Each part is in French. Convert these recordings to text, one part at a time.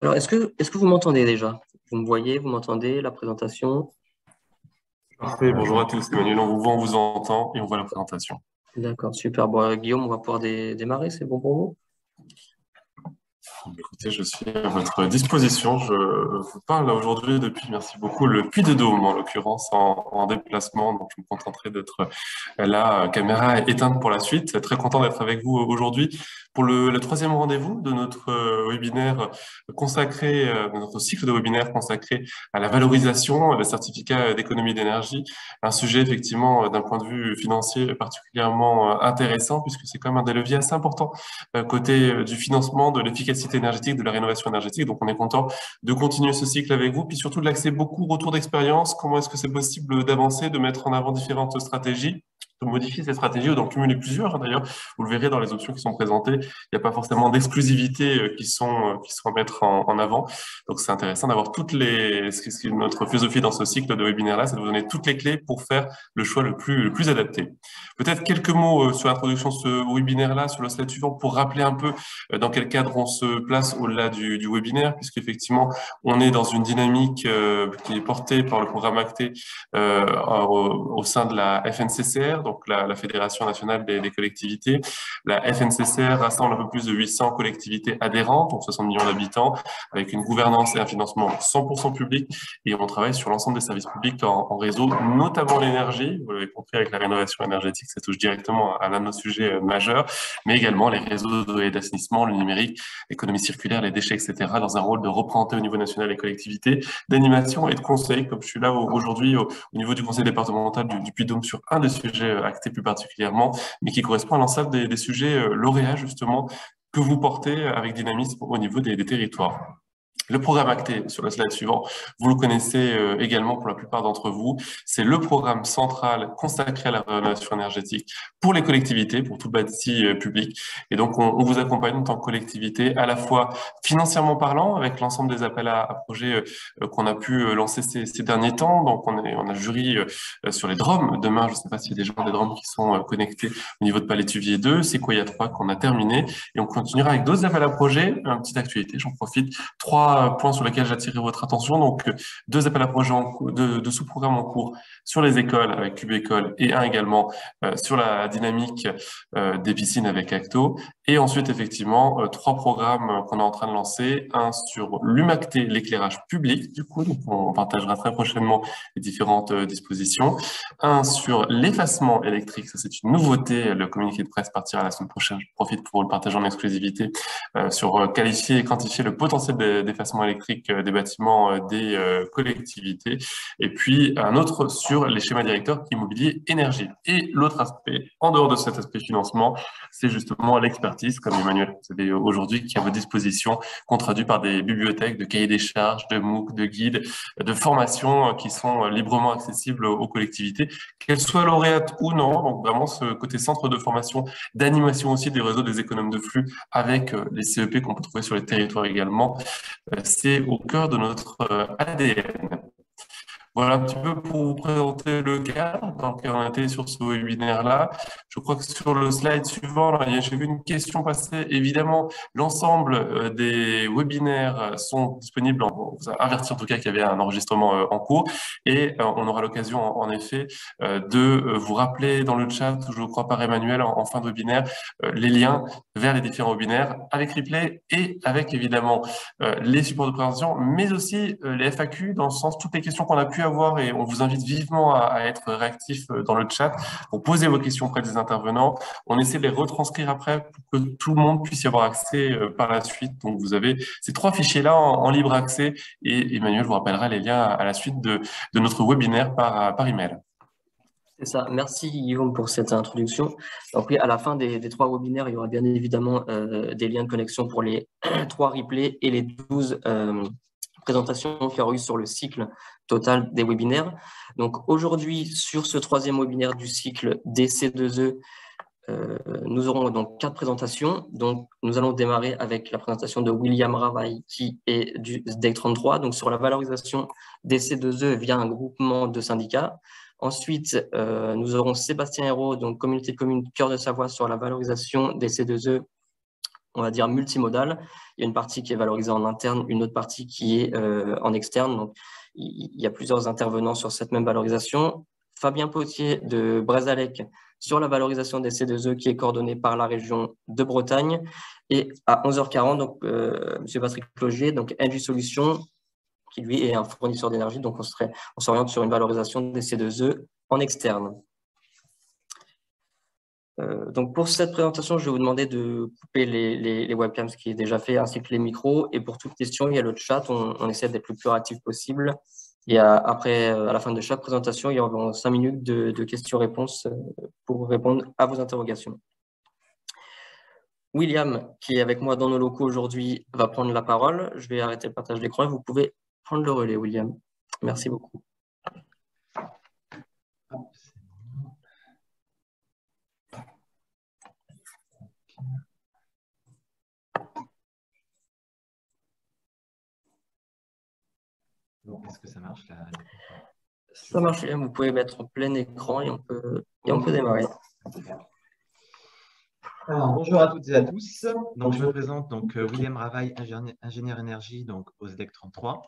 Alors, est-ce que vous m'entendez déjà? Vous me voyez, vous m'entendez, la présentation? Parfait, bonjour à tous, Emmanuel, on vous voit, on vous entend et on voit la présentation. D'accord, super. Bon, Guillaume, on va pouvoir démarrer, c'est bon pour vous? Écoutez, je suis à votre disposition. Je vous parle aujourd'hui depuis, merci beaucoup, le Puy-de-Dôme, en l'occurrence, en déplacement. Donc, je me contenterai d'être là, caméra éteinte pour la suite. Très content d'être avec vous aujourd'hui pour le troisième rendez-vous de notre webinaire consacré, de notre cycle de webinaires consacré à la valorisation des certificats d'économie d'énergie. Un sujet, effectivement, d'un point de vue financier particulièrement intéressant, puisque c'est quand même un des leviers assez importants côté du financement, de l'efficacité énergétique, de la rénovation énergétique. Donc, on est content de continuer ce cycle avec vous, puis surtout de l'axer beaucoup retour d'expérience. Comment est-ce que c'est possible d'avancer, de mettre en avant différentes stratégies, de modifier ces stratégies ou d'en cumuler plusieurs, hein, d'ailleurs. Vous le verrez dans les options qui sont présentées. Il n'y a pas forcément d'exclusivité qui sont à mettre en avant. Donc, c'est intéressant d'avoir toutes les, notre philosophie dans ce cycle de webinaire-là, c'est de vous donner toutes les clés pour faire le choix le plus adapté. Peut-être quelques mots sur l'introduction de ce webinaire-là, sur le slide suivant, pour rappeler un peu dans quel cadre on se place au-delà du webinaire, puisqu'effectivement, on est dans une dynamique qui est portée par le programme ACTE au sein de la FNCCR, donc la Fédération nationale des collectivités. La FNCCR rassemble un peu plus de 800 collectivités adhérentes, donc 60 millions d'habitants, avec une gouvernance et un financement 100% public, et on travaille sur l'ensemble des services publics en réseau, notamment l'énergie. Vous l'avez compris, avec la rénovation énergétique, ça touche directement à l'un de nos sujets majeurs, mais également les réseaux d'assainissement, le numérique, l'économie circulaire, les déchets, etc., dans un rôle de représenter au niveau national les collectivités, d'animation et de conseil, comme je suis là aujourd'hui au niveau du conseil départemental du Puy-de-Dôme sur un des sujets actés plus particulièrement, mais qui correspond à l'ensemble des sujets lauréats, justement, que vous portez avec dynamisme au niveau des territoires. Le programme ACTE, sur le slide suivant, vous le connaissez également pour la plupart d'entre vous. C'est le programme central consacré à la rénovation énergétique pour les collectivités, pour tout bâti public. Et donc, on vous accompagne en tant que collectivité, à la fois financièrement parlant, avec l'ensemble des appels à projets qu'on a pu lancer ces derniers temps. Donc, on a le jury sur les DROM. Demain, je ne sais pas s'il y a des gens des DROM qui sont connectés au niveau de Palétuvier 2. C'est quoi, il y a 3 qu'on a terminé. Et on continuera avec d'autres appels à projets. Une petite actualité, j'en profite. 3 points sur lesquels j'attirerai votre attention. Donc, 2 appels à projets en cours, de sous-programmes en cours sur les écoles avec Cube École et un également sur la dynamique des piscines avec Acto. Et ensuite, effectivement, 3 programmes qu'on est en train de lancer. Un sur l'UMACT, l'éclairage public, du coup, donc on partagera très prochainement les différentes dispositions. Un sur l'effacement électrique, ça c'est une nouveauté. Le communiqué de presse partira la semaine prochaine. Je profite pour le partager en exclusivité sur qualifier et quantifier le potentiel d'effacement électrique des bâtiments des collectivités. Et puis un autre sur les schémas directeurs immobilier énergie. Et l'autre aspect, en dehors de cet aspect financement, c'est justement l'expertise, comme Emmanuel, vous savez aujourd'hui, qui est à votre disposition, qu'on traduit par des bibliothèques de cahiers des charges, de MOOC, de guides, de formations qui sont librement accessibles aux collectivités, qu'elles soient lauréates ou non. Donc vraiment ce côté centre de formation, d'animation aussi des réseaux des économes de flux avec les CEP qu'on peut trouver sur les territoires également. C'est au cœur de notre ADN. Voilà un petit peu pour vous présenter le cadre dans lequel on était sur ce webinaire-là. Je crois que sur le slide suivant, j'ai vu une question passer. Évidemment, l'ensemble des webinaires sont disponibles. On vous a averti en tout cas qu'il y avait un enregistrement en cours et on aura l'occasion en effet de vous rappeler dans le chat, je crois par Emmanuel, en fin de webinaire, les liens vers les différents webinaires avec replay et avec évidemment les supports de présentation, mais aussi les FAQ, dans le sens toutes les questions qu'on a pu avoir, et on vous invite vivement à être réactif dans le chat pour poser vos questions auprès des intervenants. On essaie de les retranscrire après pour que tout le monde puisse y avoir accès par la suite. Donc vous avez ces 3 fichiers-là en libre accès, et Emmanuel vous rappellera les liens à la suite de notre webinaire par email. C'est ça. Merci Guillaume pour cette introduction. Donc oui, à la fin des 3 webinaires, il y aura bien évidemment des liens de connexion pour les 3 replays et les 12 présentations qu'il y aura eu sur le cycle total des webinaires. Donc aujourd'hui, sur ce 3e webinaire du cycle DC2E, nous aurons donc 4 présentations. Donc nous allons démarrer avec la présentation de William Ravaille qui est du DEC 33, donc sur la valorisation DC2E via un groupement de syndicats. Ensuite, nous aurons Sébastien Hérault, donc communauté de communes Cœur de Savoie, sur la valorisation des C2E on va dire, multimodale. Il y a une partie qui est valorisée en interne, une autre partie qui est en externe. Donc, il y a plusieurs intervenants sur cette même valorisation. Fabien Potier de Brezalec sur la valorisation des C2E qui est coordonnée par la région de Bretagne. Et à 11h40, donc, M. Patrick Logier, donc Engie Solutions, qui lui est un fournisseur d'énergie. Donc, on s'oriente sur une valorisation des C2E en externe. Donc, pour cette présentation, je vais vous demander de couper les webcams, ce qui est déjà fait, ainsi que les micros. Et pour toute question, il y a le chat. On essaie d'être le plus réactif possible. Et après, à la fin de chaque présentation, il y aura 5 minutes de questions-réponses pour répondre à vos interrogations. William, qui est avec moi dans nos locaux aujourd'hui, va prendre la parole. Je vais arrêter le partage d'écran et vous pouvez prendre le relais, William. Merci beaucoup. Est-ce que ça marche là? Ça marche, vous pouvez mettre en plein écran et on peut démarrer. Alors, bonjour à toutes et à tous. Donc, je me présente, William Ravaille, ingénieur énergie au SDEC 33.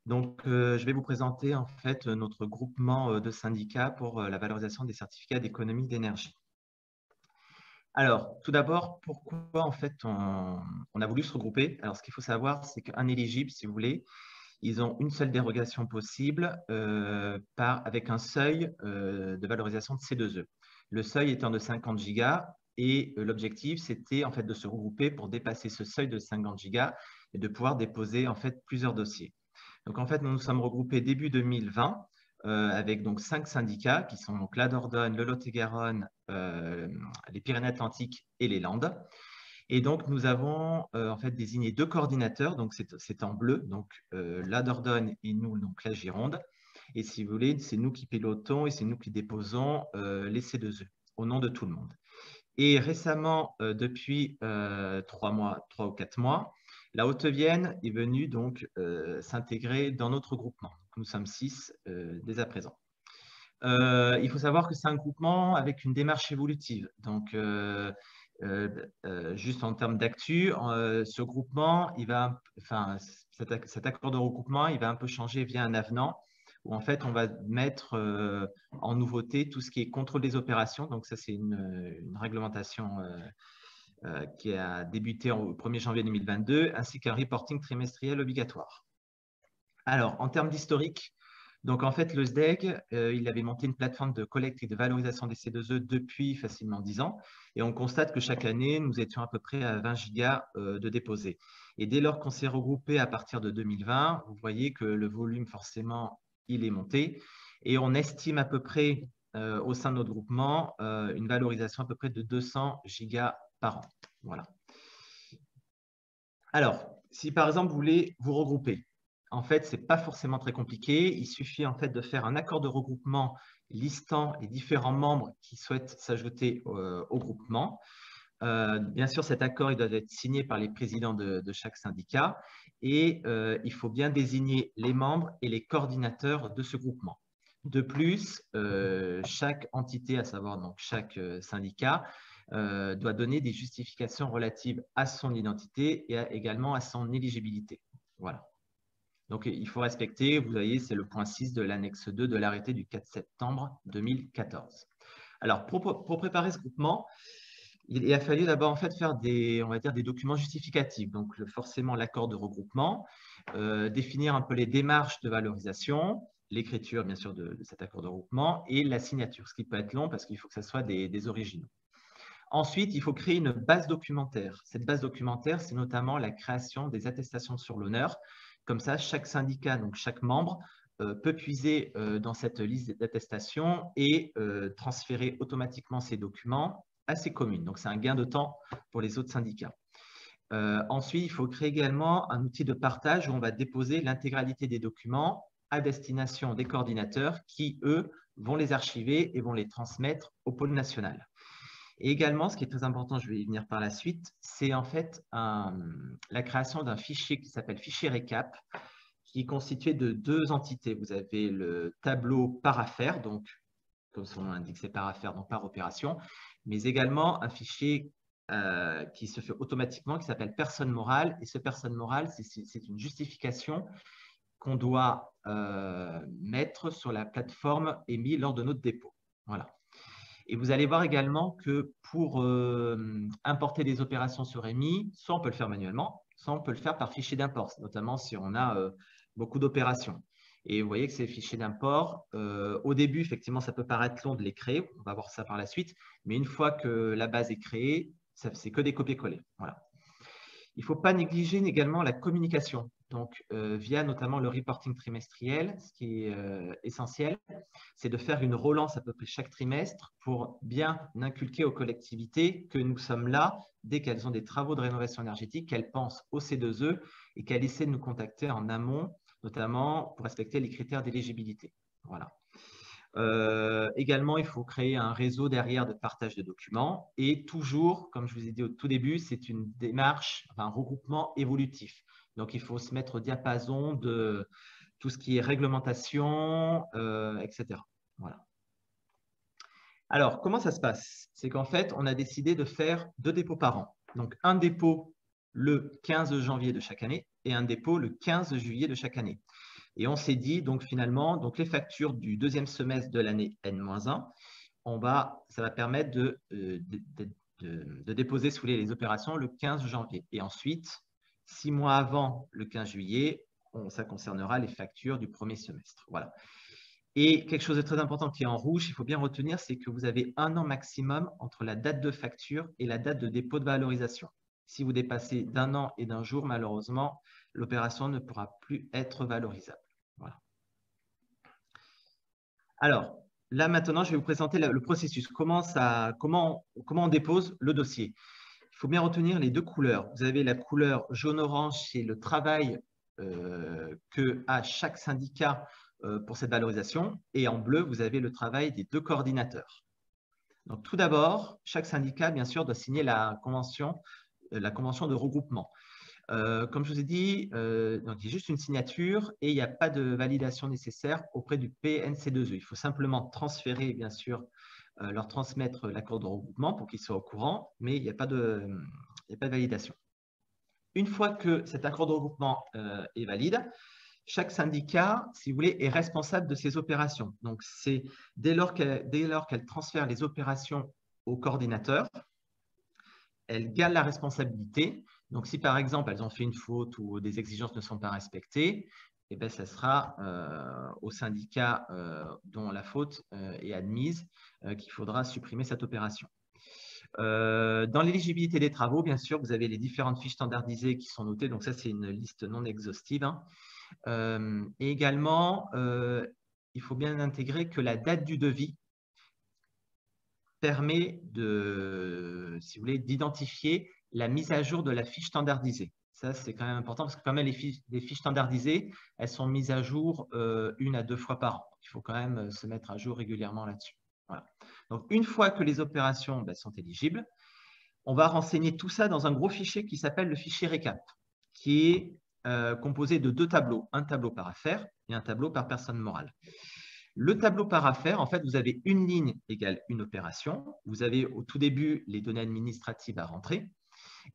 Donc, je vais vous présenter en fait notre groupement de syndicats pour la valorisation des certificats d'économie d'énergie. Alors, tout d'abord, pourquoi en fait on a voulu se regrouper? Alors, ce qu'il faut savoir, c'est qu'un éligible, si vous voulez, ils ont une seule dérogation possible avec un seuil de valorisation de C2E. Le seuil étant de 50 gigas et l'objectif, c'était en fait de se regrouper pour dépasser ce seuil de 50 gigas et de pouvoir déposer en fait plusieurs dossiers. Donc en fait, nous nous sommes regroupés début 2020 avec donc 5 syndicats qui sont donc la Dordogne, le Lot-et-Garonne, les Pyrénées-Atlantiques et les Landes. Et donc, nous avons en fait désigné 2 coordinateurs, donc c'est en bleu, donc la Dordogne et nous, donc la Gironde. Et si vous voulez, c'est nous qui pilotons et c'est nous qui déposons les C2E au nom de tout le monde. Et récemment, depuis 3 ou 4 mois, la Haute-Vienne est venue donc s'intégrer dans notre groupement. Nous sommes 6 dès à présent. Il faut savoir que c'est un groupement avec une démarche évolutive. Donc, juste en termes d'actu, ce groupement, cet accord de regroupement, il va un peu changer via un avenant où en fait on va mettre en nouveauté tout ce qui est contrôle des opérations. Donc ça, c'est une réglementation qui a débuté au 1er janvier 2022, ainsi qu'un reporting trimestriel obligatoire. Alors, en termes d'historique, donc en fait, le SDEC, il avait monté une plateforme de collecte et de valorisation des C2E depuis facilement 10 ans. Et on constate que chaque année, nous étions à peu près à 20 gigas de déposés. Et dès lors qu'on s'est regroupé à partir de 2020, vous voyez que le volume, forcément, il est monté. Et on estime à peu près, au sein de notre groupement, une valorisation à peu près de 200 gigas par an. Voilà. Alors, si par exemple, vous voulez vous regrouper, en fait, ce n'est pas forcément très compliqué. Il suffit en fait de faire un accord de regroupement listant les différents membres qui souhaitent s'ajouter au groupement. Bien sûr, cet accord il doit être signé par les présidents de chaque syndicat et il faut bien désigner les membres et les coordinateurs de ce groupement. De plus, chaque entité, à savoir donc chaque syndicat, doit donner des justifications relatives à son identité et également à son éligibilité. Voilà. Donc, il faut respecter, vous voyez, c'est le point 6 de l'annexe 2 de l'arrêté du 4 septembre 2014. Alors, pour préparer ce groupement, il a fallu d'abord en fait faire on va dire, des documents justificatifs. Donc, forcément, l'accord de regroupement, définir un peu les démarches de valorisation, l'écriture, bien sûr, de cet accord de regroupement et la signature, ce qui peut être long parce qu'il faut que ce soit des originaux. Ensuite, il faut créer une base documentaire. Cette base documentaire, c'est notamment la création des attestations sur l'honneur. Comme ça, chaque syndicat, donc chaque membre, peut puiser dans cette liste d'attestations et transférer automatiquement ces documents à ses communes. Donc, c'est un gain de temps pour les autres syndicats. Ensuite, il faut créer également un outil de partage où on va déposer l'intégralité des documents à destination des coordinateurs qui, eux, vont les archiver et vont les transmettre au pôle national. Et également, ce qui est très important, je vais y venir par la suite, c'est en fait la création d'un fichier qui s'appelle fichier récap, qui est constitué de 2 entités. Vous avez le tableau par affaire, donc comme son nom l'indique, c'est par affaire, donc par opération, mais également un fichier qui se fait automatiquement, qui s'appelle personne morale. Et ce personne morale, c'est une justification qu'on doit mettre sur la plateforme EMI lors de notre dépôt. Voilà. Et vous allez voir également que pour importer des opérations sur EMI, soit on peut le faire manuellement, soit on peut le faire par fichier d'import, notamment si on a beaucoup d'opérations. Et vous voyez que ces fichiers d'import, au début, effectivement, ça peut paraître long de les créer. On va voir ça par la suite. Mais une fois que la base est créée, c'est que des copier-coller. Voilà. Il ne faut pas négliger également la communication. Donc, via notamment le reporting trimestriel, ce qui est essentiel, c'est de faire une relance à peu près chaque trimestre pour bien inculquer aux collectivités que nous sommes là dès qu'elles ont des travaux de rénovation énergétique, qu'elles pensent au C2E et qu'elles essaient de nous contacter en amont, notamment pour respecter les critères d'éligibilité. Voilà. Également, il faut créer un réseau derrière de partage de documents et toujours, comme je vous ai dit au tout début, c'est une démarche, un regroupement évolutif. Donc, il faut se mettre au diapason de tout ce qui est réglementation, etc. Voilà. Alors, comment ça se passe? C'est qu'en fait, on a décidé de faire 2 dépôts par an. Donc, un dépôt le 15 janvier de chaque année et un dépôt le 15 juillet de chaque année. Et on s'est dit, donc finalement, donc les factures du 2e semestre de l'année N-1, ça va permettre de déposer sous les opérations le 15 janvier. Et ensuite, 6 mois avant le 15 juillet, ça concernera les factures du 1er semestre. Voilà. Et quelque chose de très important qui est en rouge, il faut bien retenir, c'est que vous avez 1 an maximum entre la date de facture et la date de dépôt de valorisation. Si vous dépassez d'1 an et d'1 jour, malheureusement, l'opération ne pourra plus être valorisable. Voilà. Alors, là maintenant, je vais vous présenter le processus. Comment on dépose le dossier? Il faut bien retenir les 2 couleurs. Vous avez la couleur jaune-orange, c'est le travail que a chaque syndicat pour cette valorisation. Et en bleu, vous avez le travail des 2 coordinateurs. Donc, tout d'abord, chaque syndicat, bien sûr, doit signer la convention de regroupement. Comme je vous ai dit, donc il y a juste une signature et il n'y a pas de validation nécessaire auprès du PNC2E. Il faut simplement transférer, bien sûr, leur transmettre l'accord de regroupement pour qu'ils soient au courant, mais il n'y a pas de validation. Une fois que cet accord de regroupement est valide, chaque syndicat, si vous voulez, est responsable de ses opérations. Donc, c'est dès lors qu'elle transfère les opérations au coordinateur, elle gagne la responsabilité. Donc, si par exemple, elles ont fait une faute ou des exigences ne sont pas respectées, eh bien, ça sera au syndicat dont la faute est admise qu'il faudra supprimer cette opération. Dans l'éligibilité des travaux, bien sûr, vous avez les différentes fiches standardisées qui sont notées. Donc, ça, c'est une liste non exhaustive. Hein. Et également, il faut bien intégrer que la date du devis permet si vous voulez, d'identifier la mise à jour de la fiche standardisée. Ça, c'est quand même important parce que quand même les fiches standardisées, elles sont mises à jour 1 à 2 fois par an. Il faut quand même se mettre à jour régulièrement là-dessus. Voilà. Donc, une fois que les opérations sont éligibles, on va renseigner tout ça dans un gros fichier qui s'appelle le fichier récap, qui est composé de 2 tableaux, un tableau par affaire et un tableau par personne morale. Le tableau par affaire, en fait, vous avez une ligne égale une opération. Vous avez au tout début les données administratives à rentrer.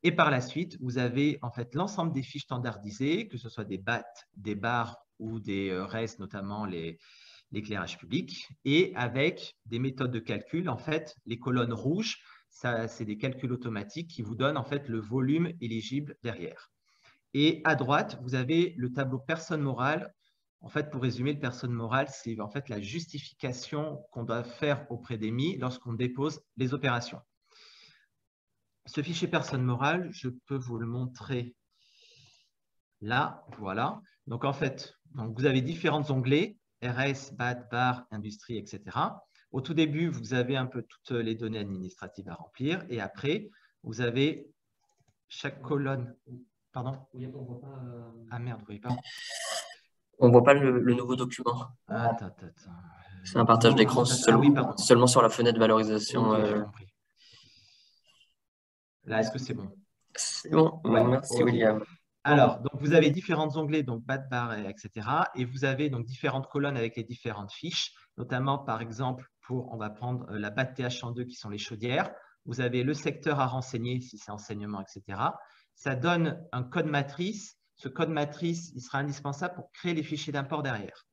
Et par la suite, vous avez en fait l'ensemble des fiches standardisées, que ce soit des BAT, des barres ou des RES, notamment l'éclairage public, et avec des méthodes de calcul. En fait, les colonnes rouges, c'est des calculs automatiques qui vous donnent en fait le volume éligible derrière. Et à droite, vous avez le tableau personne morale. En fait, pour résumer, le personne morale, c'est en fait la justification qu'on doit faire auprès d'EMI lorsqu'on dépose les opérations. Ce fichier personne morale, je peux vous le montrer là. Voilà. Donc, en fait, vous avez différents onglets, RS, BAT, BAR, Industrie, etc. Au tout début, vous avez un peu toutes les données administratives à remplir. Et après, vous avez chaque colonne. Pardon? Ah merde, vous ne voyez pas? On ne voit pas le nouveau document. Attends. C'est un partage d'écran seulement sur la fenêtre de valorisation. Ok, j'ai compris. Là, est-ce que c'est bon? C'est bon, ouais, merci okay. William. Alors, donc vous avez différents onglets, donc BAT, BAR, etc. Et vous avez donc différentes colonnes avec les différentes fiches, notamment par exemple on va prendre la BAT TH102 qui sont les chaudières. Vous avez le secteur à renseigner si c'est enseignement, etc. Ça donne un code matrice. Ce code matrice, il sera indispensable pour créer les fichiers d'import derrière.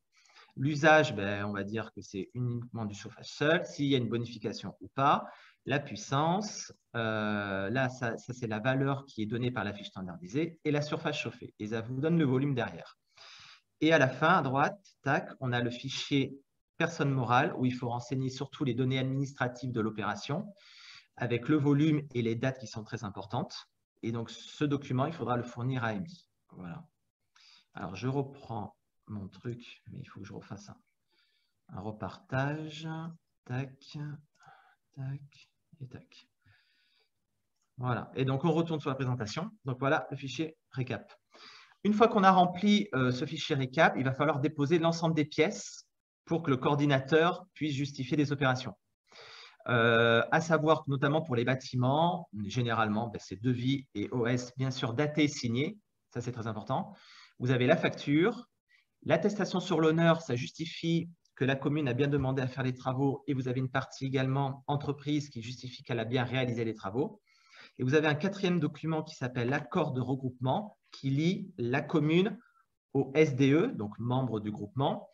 L'usage, on va dire que c'est uniquement du chauffage seul, s'il y a une bonification ou pas. La puissance, là, ça c'est la valeur qui est donnée par la fiche standardisée, et la surface chauffée. Et ça vous donne le volume derrière. Et à la fin, à droite, tac, on a le fichier personne morale, où il faut renseigner surtout les données administratives de l'opération, avec le volume et les dates qui sont très importantes. Et donc, ce document, il faudra le fournir à EMI. Voilà. Alors, je reprends mon truc, mais il faut que je refasse un repartage. Tac, tac et tac. Voilà. Et donc, on retourne sur la présentation. Donc, voilà le fichier récap. Une fois qu'on a rempli ce fichier récap, il va falloir déposer l'ensemble des pièces pour que le coordinateur puisse justifier des opérations. À savoir que notamment pour les bâtiments, généralement, c'est devis et OS, bien sûr, daté et signé. Ça, c'est très important. Vous avez la facture. L'attestation sur l'honneur, ça justifie que la commune a bien demandé à faire les travaux et vous avez une partie également entreprise qui justifie qu'elle a bien réalisé les travaux. Et vous avez un quatrième document qui s'appelle l'accord de regroupement qui lie la commune au SDE, donc membre du groupement.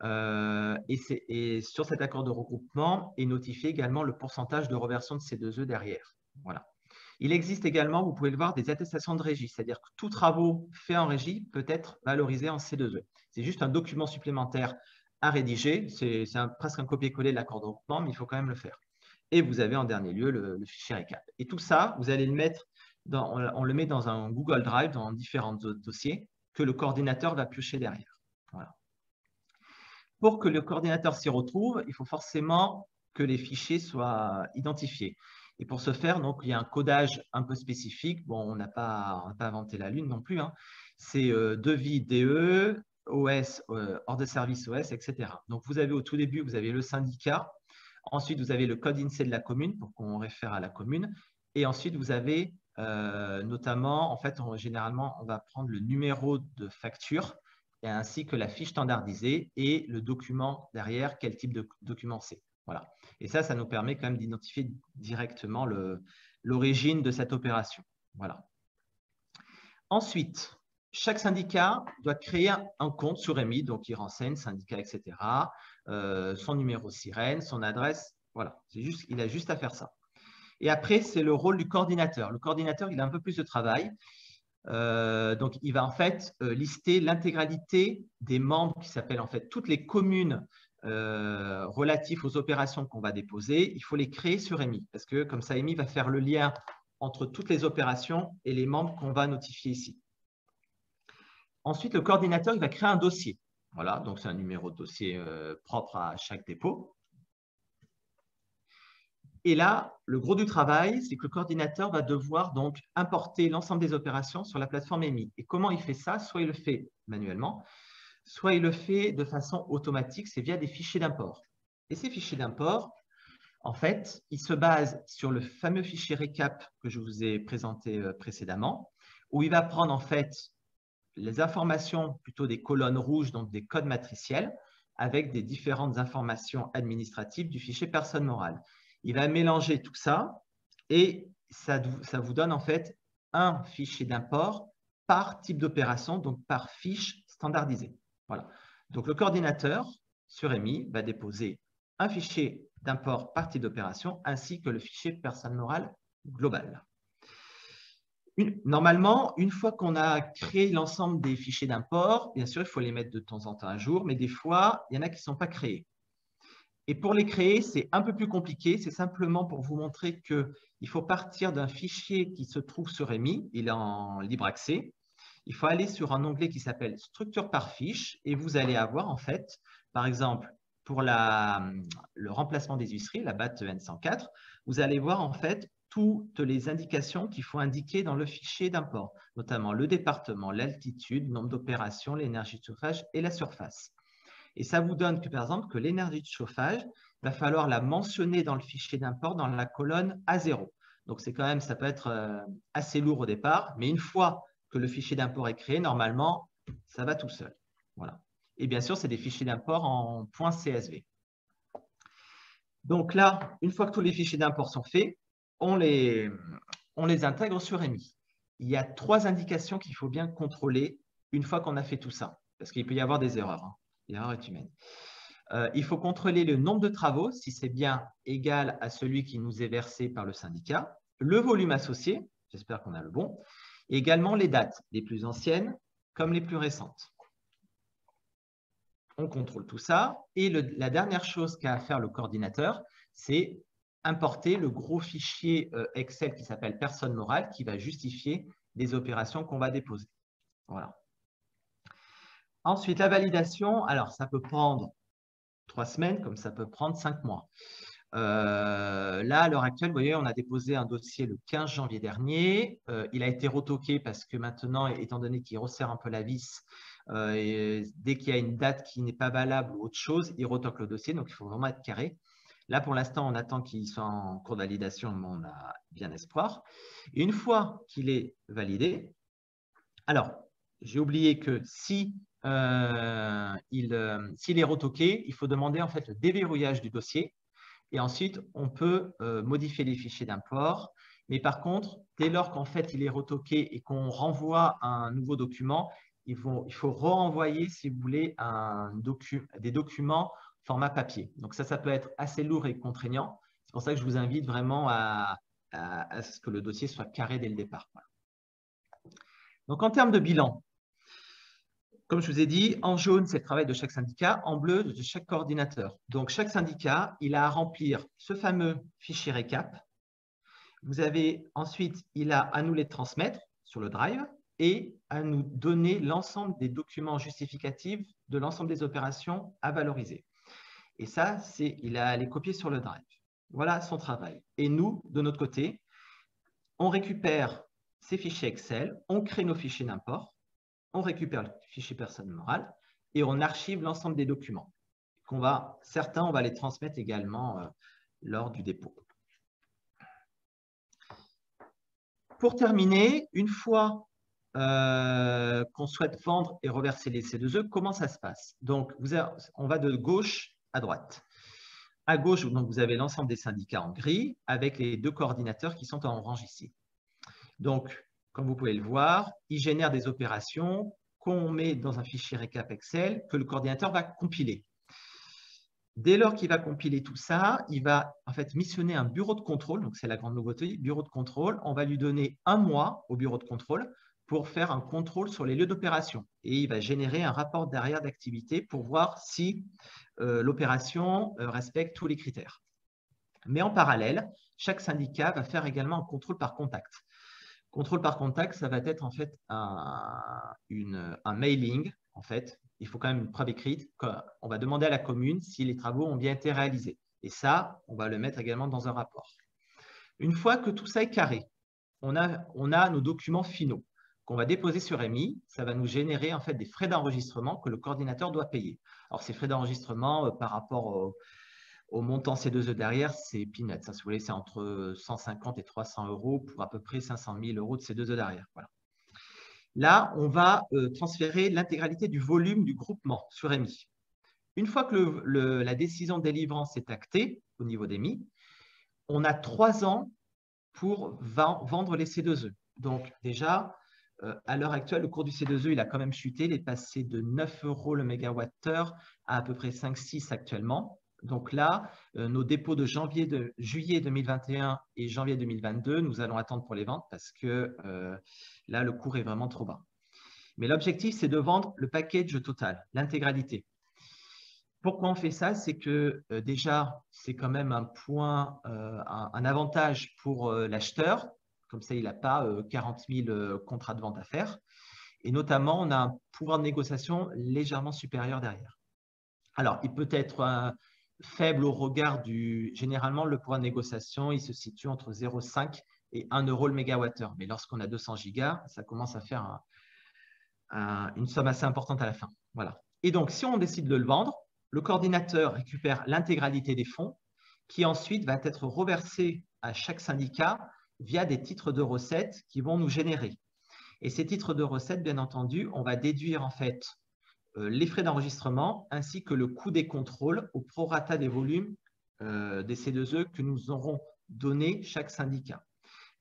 Et sur cet accord de regroupement est notifié également le pourcentage de reversion de C2E derrière. Voilà. Il existe également, vous pouvez le voir, des attestations de régie, c'est-à-dire que tout travaux fait en régie peut être valorisé en C2E. C'est juste un document supplémentaire à rédiger, c'est presque un copier-coller de l'accord de regroupement, mais il faut quand même le faire. Et vous avez en dernier lieu le fichier récap. Et tout ça, vous allez le mettre, on le met dans un Google Drive, dans différents dossiers, que le coordinateur va piocher derrière. Voilà. Pour que le coordinateur s'y retrouve, il faut forcément que les fichiers soient identifiés. Et pour ce faire, donc, il y a un codage un peu spécifique. Bon, on n'a pas inventé la Lune non plus. Hein. C'est devis DE, OS, hors de service OS, etc. Donc, vous avez au tout début, vous avez le syndicat. Ensuite, vous avez le code INSEE de la commune pour qu'on réfère à la commune. Et ensuite, vous avez notamment, en fait, généralement, on va prendre le numéro de facture ainsi que la fiche standardisée et le document derrière, quel type de document c'est. Voilà. Et ça nous permet quand même d'identifier directement l'origine de cette opération. Voilà. Ensuite, chaque syndicat doit créer un compte sur EMI, donc il renseigne syndicat, etc., son numéro sirène, son adresse. Voilà, il a juste à faire ça. Et après, c'est le rôle du coordinateur. Le coordinateur, il a un peu plus de travail. Donc, il va en fait lister l'intégralité des membres qui s'appellent en fait toutes les communes relatives aux opérations qu'on va déposer. Il faut les créer sur EMI parce que comme ça, EMI va faire le lien entre toutes les opérations et les membres qu'on va notifier ici. Ensuite, le coordinateur, il va créer un dossier. Voilà, donc c'est un numéro de dossier propre à chaque dépôt. Et là, le gros du travail, c'est que le coordinateur va devoir donc importer l'ensemble des opérations sur la plateforme EMI. Et comment il fait ça? Soit il le fait manuellement, soit il le fait de façon automatique, c'est via des fichiers d'import. Et ces fichiers d'import, en fait, ils se basent sur le fameux fichier récap que je vous ai présenté précédemment, où il va prendre en fait les informations plutôt des colonnes rouges, donc des codes matriciels, avec des différentes informations administratives du fichier personne morale. Il va mélanger tout ça et ça vous donne en fait un fichier d'import par type d'opération, donc par fiche standardisée. Voilà. Donc, le coordinateur sur EMI va déposer un fichier d'import par type d'opération ainsi que le fichier personne morale global. Normalement, une fois qu'on a créé l'ensemble des fichiers d'import, bien sûr, il faut les mettre de temps en temps à jour, mais des fois, il y en a qui ne sont pas créés. Et pour les créer, c'est un peu plus compliqué. C'est simplement pour vous montrer qu'il faut partir d'un fichier qui se trouve sur EMI. Il est en libre accès. Il faut aller sur un onglet qui s'appelle « Structure par fiche » et vous allez avoir en fait, par exemple, pour le remplacement des huisseries, la BAT N104, vous allez voir en fait toutes les indications qu'il faut indiquer dans le fichier d'import, notamment le département, l'altitude, le nombre d'opérations, l'énergie de chauffage et la surface. Et ça vous donne que, par exemple, que l'énergie de chauffage, il va falloir la mentionner dans le fichier d'import dans la colonne A0. Donc, c'est quand même, ça peut être assez lourd au départ, mais une fois que le fichier d'import est créé, normalement, ça va tout seul. Voilà. Et bien sûr, c'est des fichiers d'import en .csv. Donc là, une fois que tous les fichiers d'import sont faits, on les intègre sur REMI. Il y a 3 indications qu'il faut bien contrôler une fois qu'on a fait tout ça, parce qu'il peut y avoir des erreurs. Hein. L'erreur est humaine. Il faut contrôler le nombre de travaux, si c'est bien égal à celui qui nous est versé par le syndicat, le volume associé, j'espère qu'on a le bon, et également les dates, les plus anciennes comme les plus récentes. On contrôle tout ça. Et la dernière chose qu'a à faire le coordinateur, c'est importer le gros fichier Excel qui s'appelle personne morale, qui va justifier les opérations qu'on va déposer. Voilà. Ensuite, la validation, alors ça peut prendre 3 semaines, comme ça peut prendre 5 mois. Là, à l'heure actuelle, vous voyez, on a déposé un dossier le 15 janvier dernier. Il a été retoqué parce que maintenant, étant donné qu'il resserre un peu la vis, et dès qu'il y a une date qui n'est pas valable ou autre chose, il retoque le dossier. Donc, il faut vraiment être carré. Là, pour l'instant, on attend qu'il soit en cours de validation, mais on a bien espoir. Et une fois qu'il est validé, alors, j'ai oublié que s'il est retoqué, il faut demander en fait le déverrouillage du dossier. Et ensuite, on peut modifier les fichiers d'import. Mais par contre, dès lors qu'en fait, il est retoqué et qu'on renvoie un nouveau document, il faut renvoyer, si vous voulez, des documents format papier. Donc ça peut être assez lourd et contraignant. C'est pour ça que je vous invite vraiment à ce que le dossier soit carré dès le départ. Voilà. Donc, en termes de bilan, comme je vous ai dit, en jaune, c'est le travail de chaque syndicat, en bleu, de chaque coordinateur. Donc, chaque syndicat, il a à remplir ce fameux fichier récap. Vous avez ensuite, il a à nous les transmettre sur le Drive et à nous donner l'ensemble des documents justificatifs de l'ensemble des opérations à valoriser. Et ça, il a à les copier sur le Drive. Voilà son travail. Et nous, de notre côté, on récupère ces fichiers Excel, on crée nos fichiers d'import, on récupère le fichier personne morale et on archive l'ensemble des documents. Certains, on va les transmettre également lors du dépôt. Pour terminer, une fois qu'on souhaite vendre et reverser les C2E, comment ça se passe? Donc, on va de gauche à droite. À gauche, donc, vous avez l'ensemble des syndicats en gris avec les 2 coordinateurs qui sont en orange ici. Donc, comme vous pouvez le voir, il génère des opérations qu'on met dans un fichier récap Excel que le coordinateur va compiler. Dès lors qu'il va compiler tout ça, il va en fait missionner un bureau de contrôle. Donc, c'est la grande nouveauté, bureau de contrôle. On va lui donner 1 mois au bureau de contrôle pour faire un contrôle sur les lieux d'opération. Et il va générer un rapport d'arrière d'activité pour voir si l'opération respecte tous les critères. Mais en parallèle, chaque syndicat va faire également un contrôle par contact. Contrôle par contact, ça va être en fait un mailing. En fait, il faut quand même une preuve écrite. On va demander à la commune si les travaux ont bien été réalisés. Et ça, on va le mettre également dans un rapport. Une fois que tout ça est carré, on a nos documents finaux qu'on va déposer sur REMI. Ça va nous générer en fait des frais d'enregistrement que le coordinateur doit payer. Alors, ces frais d'enregistrement par rapport au montant C2E derrière, c'est peanuts. Ça, si vous voulez, c'est entre 150 et 300 euros pour à peu près 500 000 euros de C2E derrière. Voilà. Là, on va transférer l'intégralité du volume du groupement sur REMI. Une fois que la décision de délivrance est actée au niveau d'EMI, on a 3 ans pour vendre les C2E. Donc déjà, à l'heure actuelle, le cours du C2E, il a quand même chuté. Il est passé de 9 euros le mégawattheure à peu près 5-6 actuellement. Donc là, nos dépôts de juillet 2021 et janvier 2022, nous allons attendre pour les ventes parce que là, le cours est vraiment trop bas. Mais l'objectif, c'est de vendre le package total, l'intégralité. Pourquoi on fait ça? C'est que déjà, c'est quand même un point, un avantage pour l'acheteur. Comme ça, il n'a pas 40 000 contrats de vente à faire. Et notamment, on a un pouvoir de négociation légèrement supérieur derrière. Alors, il peut être faible au regard généralement, le pouvoir de négociation, il se situe entre 0,5 et 1 euro le mégawattheure. Mais lorsqu'on a 200 gigas, ça commence à faire une somme assez importante à la fin. Voilà. Et donc, si on décide de le vendre, le coordinateur récupère l'intégralité des fonds qui ensuite va être reversé à chaque syndicat via des titres de recettes qui vont nous générer. Et ces titres de recettes, bien entendu, on va déduire en fait les frais d'enregistrement ainsi que le coût des contrôles au prorata des volumes des C2E que nous aurons donner chaque syndicat.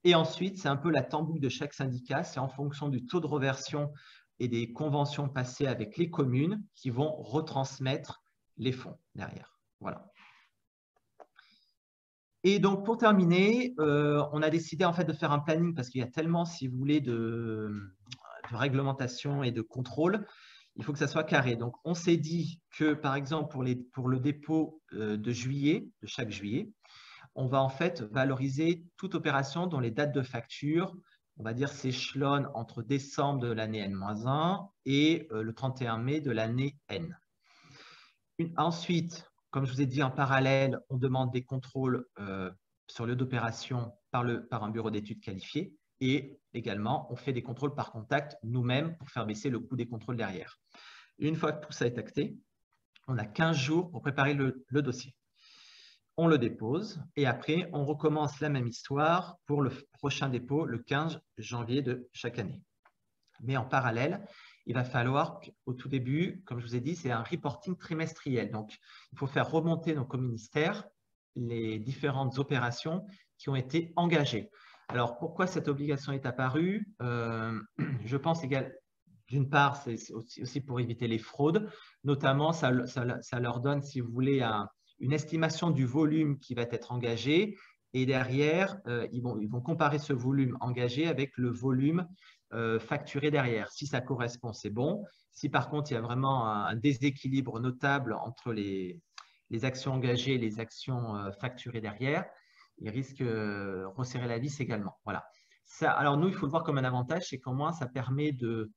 Et ensuite, c'est un peu la tambouille de chaque syndicat, c'est en fonction du taux de reversion et des conventions passées avec les communes qui vont retransmettre les fonds derrière. Voilà. Et donc, pour terminer, on a décidé en fait de faire un planning parce qu'il y a tellement, si vous voulez, de réglementation et de contrôle. Il faut que ça soit carré. Donc, on s'est dit que, par exemple, pour le dépôt de juillet, de chaque juillet, on va en fait valoriser toute opération dont les dates de facture, on va dire, s'échelonnent entre décembre de l'année N-1 et le 31 mai de l'année N. Ensuite, comme je vous ai dit, en parallèle, on demande des contrôles sur lieu d'opération par un bureau d'études qualifié et également, on fait des contrôles par contact nous-mêmes pour faire baisser le coût des contrôles derrière. Une fois que tout ça est acté, on a 15 jours pour préparer le dossier. On le dépose et après, on recommence la même histoire pour le prochain dépôt le 15 janvier de chaque année. Mais en parallèle, il va falloir qu'au tout début, comme je vous ai dit, c'est un reporting trimestriel. Donc, il faut faire remonter donc, au ministère les différentes opérations qui ont été engagées. Alors, pourquoi cette obligation est apparue? Je pense également, d'une part, c'est aussi pour éviter les fraudes. Notamment, ça leur donne, si vous voulez, une estimation du volume qui va être engagé. Et derrière, ils vont comparer ce volume engagé avec le volume facturé derrière. Si ça correspond, c'est bon. Si par contre, il y a vraiment un déséquilibre notable entre les actions engagées et les actions facturées derrière, il risque de resserrer la vis également. Voilà. Ça, alors nous, il faut le voir comme un avantage, c'est qu'au moins, ça permet de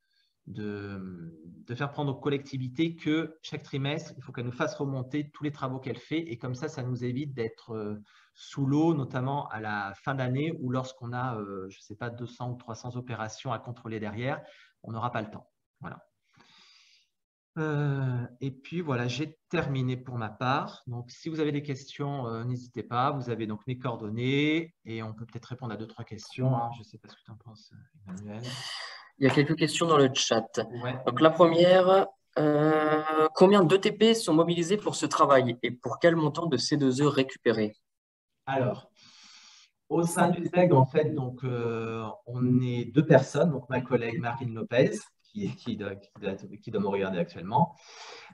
faire prendre aux collectivités que chaque trimestre, il faut qu'elle nous fasse remonter tous les travaux qu'elle fait et comme ça nous évite d'être sous l'eau, notamment à la fin d'année ou lorsqu'on a, je ne sais pas, 200 ou 300 opérations à contrôler derrière, on n'aura pas le temps. Voilà. Et puis voilà, j'ai terminé pour ma part. Donc, si vous avez des questions, n'hésitez pas. Vous avez donc mes coordonnées et on peut peut-être répondre à 2-3 questions. Hein. Je ne sais pas ce que tu en penses, Emmanuel. Il y a quelques questions dans le chat. Ouais. Donc, la première, combien d'ETP sont mobilisés pour ce travail et pour quel montant de C2E récupéré? Alors, au sein du ZEG, en fait, donc, on est 2 personnes, donc ma collègue Marine Lopez, qui doit me regarder actuellement.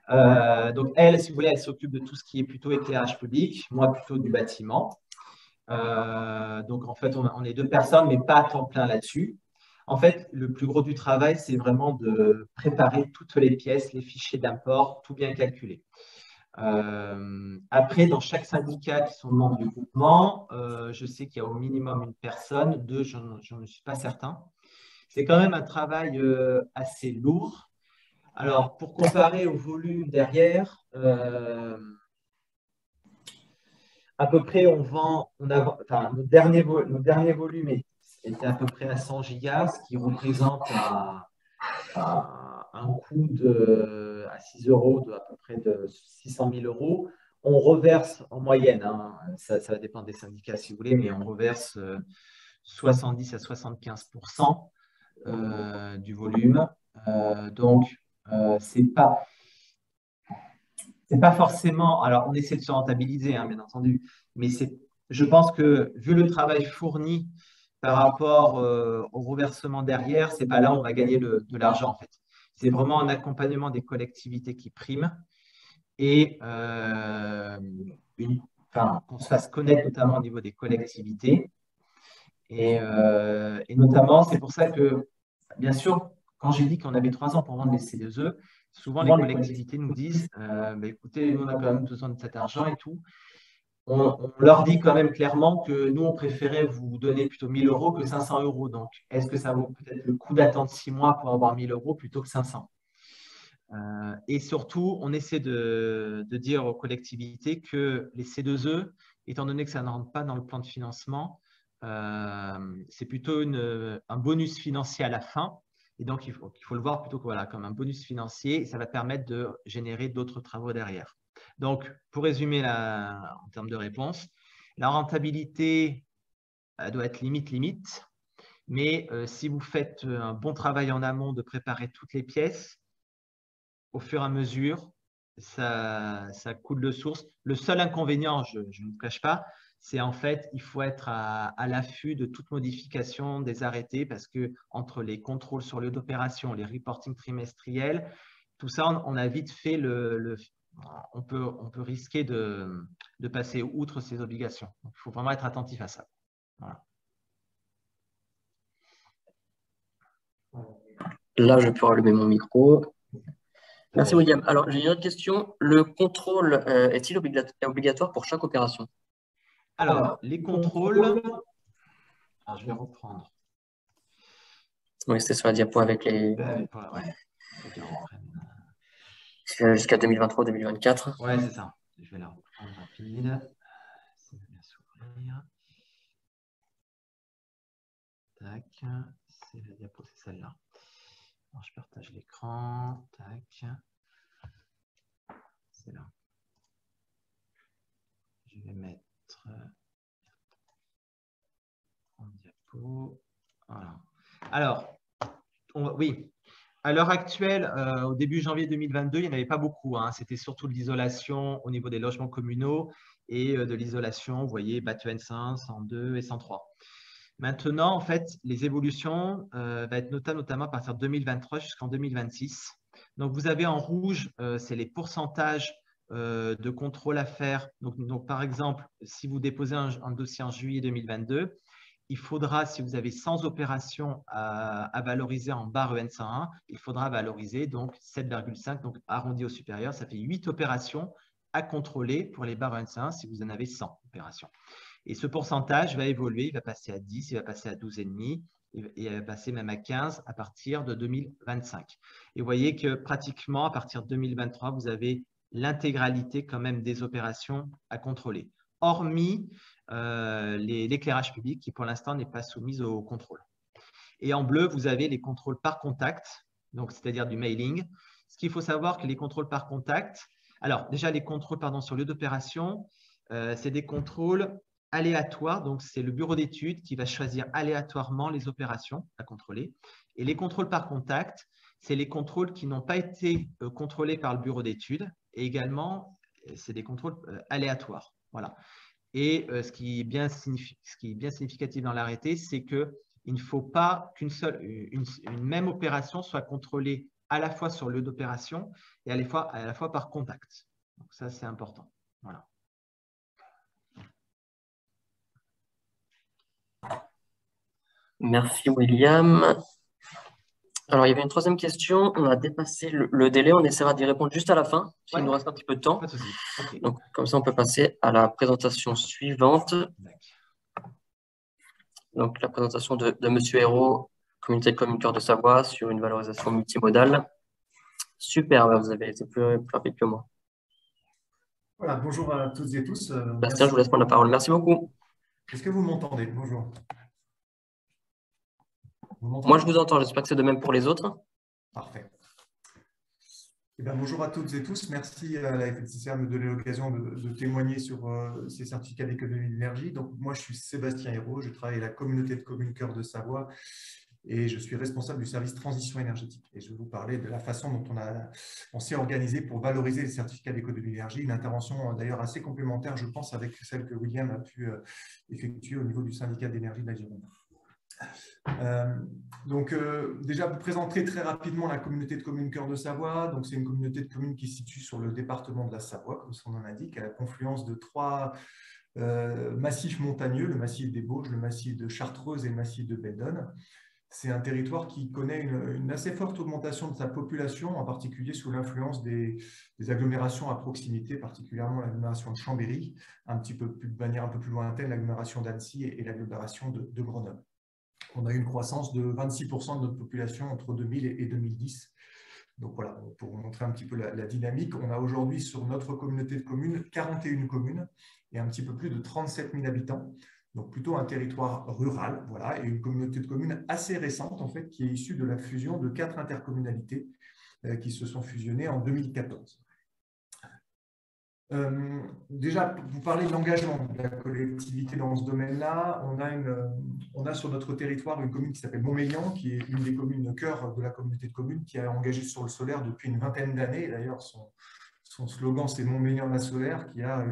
Donc, elle, si vous voulez, elle s'occupe de tout ce qui est plutôt éclairage public, moi plutôt du bâtiment. Donc, en fait, on est 2 personnes, mais pas à temps plein là-dessus. En fait, le plus gros du travail, c'est vraiment de préparer toutes les pièces, les fichiers d'import, tout bien calculé. Après, dans chaque syndicat qui sont membres du groupement, je sais qu'il y a au minimum une personne, 2, je ne suis pas certain. C'est quand même un travail assez lourd. Alors, pour comparer au volume derrière, à peu près, notre dernier volume était à peu près à 100 gigas, ce qui représente un coût à 6 euros, à peu près de 600 000 euros. On reverse en moyenne, hein, ça va dépendre des syndicats si vous voulez, mais on reverse 70 à 75% du volume. Donc, c'est pas forcément. Alors, on essaie de se rentabiliser, hein, bien entendu, mais je pense que vu le travail fourni par rapport au reversement derrière, c'est pas là où on va gagner de l'argent en fait. C'est vraiment un accompagnement des collectivités qui prime et qu'on se fasse connaître notamment au niveau des collectivités. Et notamment, c'est pour ça que, bien sûr, quand j'ai dit qu'on avait 3 ans pour vendre les C2E, souvent les collectivités nous disent écoutez, nous on a quand même besoin de cet argent et tout. On leur dit quand même clairement que nous, on préférait vous donner plutôt 1 000 euros que 500 euros. Donc, est-ce que ça vaut peut-être le coup d'attendre 6 mois pour avoir 1 000 euros plutôt que 500? Et surtout, on essaie de dire aux collectivités que les C2E, étant donné que ça ne rentre pas dans le plan de financement, c'est plutôt un bonus financier à la fin. Et donc, il faut le voir plutôt que, voilà, comme un bonus financier. Et ça va permettre de générer d'autres travaux derrière. Donc, pour résumer en termes de réponse, la rentabilité doit être limite. Mais si vous faites un bon travail en amont de préparer toutes les pièces, au fur et à mesure, ça coule de source. Le seul inconvénient, je ne vous cache pas, c'est en fait, il faut être à l'affût de toute modification des arrêtés parce que entre les contrôles sur lieu d'opération, les reporting trimestriels, tout ça, on a vite fait on peut risquer de passer outre ces obligations. Donc, il faut vraiment être attentif à ça. Voilà. Là, je peux rallumer mon micro. Merci, William. Alors, j'ai une autre question. Le contrôle est-il obligatoire pour chaque opération? Alors, les contrôles… Alors, je vais reprendre. Oui, c'était sur la diapo avec les… jusqu'à 2023-2024. Oui, c'est ça. Je vais la reprendre rapide. Ça va bien s'ouvrir. Tac. C'est la diapo, c'est celle-là. Alors, je partage l'écran. Tac. C'est là. Je vais mettre en diapo. Voilà. Alors, oui. À l'heure actuelle, au début janvier 2022, il n'y en avait pas beaucoup. Hein. C'était surtout de l'isolation au niveau des logements communaux et de l'isolation, vous voyez, BAT-1, 102 et 103. Maintenant, en fait, les évolutions vont être notamment à partir de 2023 jusqu'en 2026. Donc, vous avez en rouge, c'est les pourcentages de contrôle à faire. Donc, par exemple, si vous déposez un dossier en juillet 2022, il faudra, si vous avez 100 opérations à valoriser en barre EN101, il faudra valoriser donc 7,5, donc arrondi au supérieur, ça fait 8 opérations à contrôler pour les barres EN101 si vous en avez 100 opérations. Et ce pourcentage va évoluer, il va passer à 10, il va passer à 12,5 et il va passer même à 15 à partir de 2025. Et vous voyez que pratiquement à partir de 2023, vous avez l'intégralité quand même des opérations à contrôler, hormis l'éclairage public qui pour l'instant n'est pas soumis au contrôle. Et en bleu, vous avez les contrôles par contact, donc c'est-à-dire du mailing. Ce qu'il faut savoir que les contrôles par contact, alors déjà les contrôles sur lieu d'opération, c'est des contrôles aléatoires, donc c'est le bureau d'études qui va choisir aléatoirement les opérations à contrôler. Et les contrôles par contact, c'est les contrôles qui n'ont pas été contrôlés par le bureau d'études et également, c'est des contrôles aléatoires. Voilà. Et ce qui est bien significatif dans l'arrêté, c'est qu'il ne faut pas qu'une même opération soit contrôlée à la fois sur le lieu d'opération et à la fois par contact. Donc ça, c'est important. Voilà. Merci, William. Alors, il y avait une troisième question. On a dépassé le délai. On essaiera d'y répondre juste à la fin, s'il nous reste un petit peu de temps. Pas de souci. Okay. Donc, comme ça, on peut passer à la présentation suivante. Donc, la présentation de M. Hérault, communauté de communes Cœur de Savoie, sur une valorisation multimodale. Super, vous avez été plus rapide que moi. Voilà, bonjour à toutes et tous. Bastien, je vous laisse prendre la parole. Merci beaucoup. Est-ce que vous m'entendez? Bonjour. Moi, je vous entends. J'espère que c'est de même pour les autres. Parfait. Eh bien, bonjour à toutes et tous. Merci à la FNCCA de me donner l'occasion de témoigner sur ces certificats d'économie d'énergie. Donc, moi, je suis Sébastien Hérault. Je travaille à la communauté de communes Cœur de Savoie et je suis responsable du service transition énergétique. Et je vais vous parler de la façon dont on s'est organisé pour valoriser les certificats d'économie d'énergie. Une intervention d'ailleurs assez complémentaire, je pense, avec celle que William a pu effectuer au niveau du syndicat d'énergie de la Gironde. Déjà, vous présenterez très rapidement la communauté de communes Cœur de Savoie. Donc, c'est une communauté de communes qui se situe sur le département de la Savoie, comme son nom l'indique, à la confluence de trois massifs montagneux, le massif des Bauges, le massif de Chartreuse et le massif de Bédonne. C'est un territoire qui connaît une assez forte augmentation de sa population, en particulier sous l'influence des agglomérations à proximité, particulièrement l'agglomération de Chambéry, de manière un peu plus lointaine, l'agglomération d'Annecy et l'agglomération de Grenoble. On a eu une croissance de 26% de notre population entre 2000 et 2010. Donc voilà, pour vous montrer un petit peu la dynamique, on a aujourd'hui sur notre communauté de communes 41 communes et un petit peu plus de 37 000 habitants. Donc plutôt un territoire rural, voilà, et une communauté de communes assez récente en fait, qui est issue de la fusion de 4 intercommunalités qui se sont fusionnées en 2014. Déjà, pour vous parler de l'engagement de la collectivité dans ce domaine-là, on a sur notre territoire une commune qui s'appelle Montmélian, qui est une des communes cœur de la communauté de communes, qui a engagé sur le solaire depuis une vingtaine d'années. D'ailleurs, son Son slogan, c'est « Mon meilleur la solaire », qui a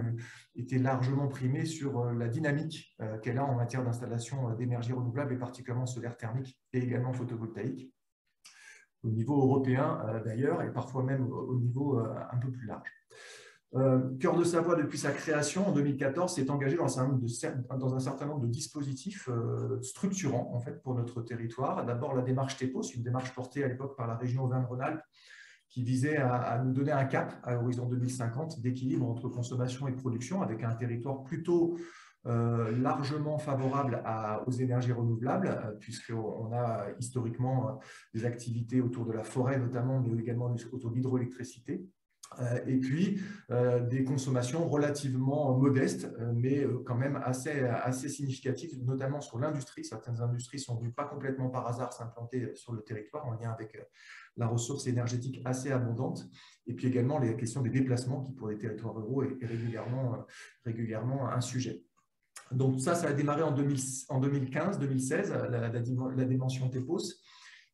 été largement primé sur la dynamique qu'elle a en matière d'installation d'énergie renouvelable, et particulièrement solaire thermique et également photovoltaïque, au niveau européen d'ailleurs, et parfois même au niveau un peu plus large. Cœur de Savoie, depuis sa création en 2014, s'est engagé dans un certain nombre de dispositifs structurants en fait, pour notre territoire. D'abord, la démarche TEPOS, une démarche portée à l'époque par la région Auvergne-Rhône-Alpes, qui visait à nous donner un cap à l'horizon 2050 d'équilibre entre consommation et production, avec un territoire plutôt largement favorable aux énergies renouvelables, puisqu'on a historiquement des activités autour de la forêt notamment, mais également autour de l'hydroélectricité. Et puis des consommations relativement modestes, mais quand même assez significatives, notamment sur l'industrie. Certaines industries sont venues pas complètement par hasard s'implanter sur le territoire en lien avec la ressource énergétique assez abondante. Et puis également les questions des déplacements qui, pour les territoires ruraux, est régulièrement un sujet. Donc ça a démarré en 2015-2016, la dimension TEPOS,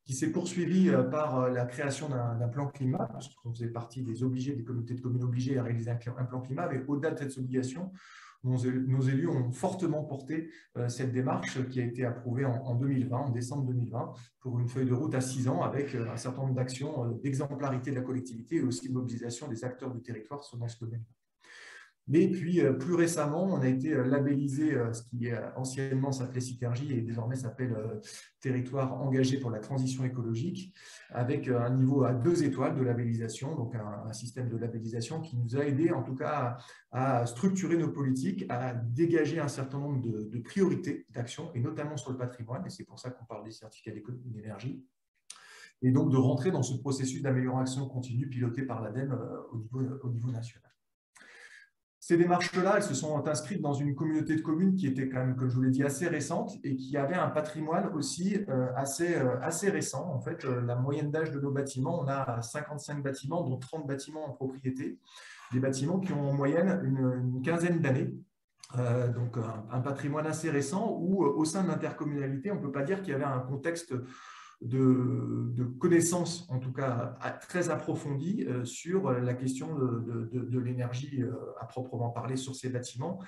qui s'est poursuivi par la création d'un plan climat, parce qu'on faisait partie des communautés de communes obligées à réaliser un plan climat, mais au-delà de cette obligation, nos élus ont fortement porté cette démarche qui a été approuvée en 2020, en décembre 2020, pour une feuille de route à 6 ans avec un certain nombre d'actions d'exemplarité de la collectivité et aussi de mobilisation des acteurs du territoire dans ce domaine. Mais puis, plus récemment, on a été labellisé, ce qui anciennement s'appelait Citergie et désormais s'appelle Territoire engagé pour la transition écologique, avec un niveau à 2 étoiles de labellisation, donc un système de labellisation qui nous a aidé en tout cas à structurer nos politiques, à dégager un certain nombre de priorités d'action, et notamment sur le patrimoine, et c'est pour ça qu'on parle des certificats d'économie d'énergie, et donc de rentrer dans ce processus d'amélioration continue piloté par l'ADEME au niveau national. Ces démarches-là, elles se sont inscrites dans une communauté de communes qui était quand même, comme je vous l'ai dit, assez récente et qui avait un patrimoine aussi assez récent. En fait, la moyenne d'âge de nos bâtiments, on a 55 bâtiments, dont 30 bâtiments en propriété, des bâtiments qui ont en moyenne une quinzaine d'années. Donc un patrimoine assez récent où, au sein de l'intercommunalité, on ne peut pas dire qu'il y avait un contexte de connaissances, en tout cas très approfondies, sur la question de l'énergie à proprement parler sur ces bâtiments,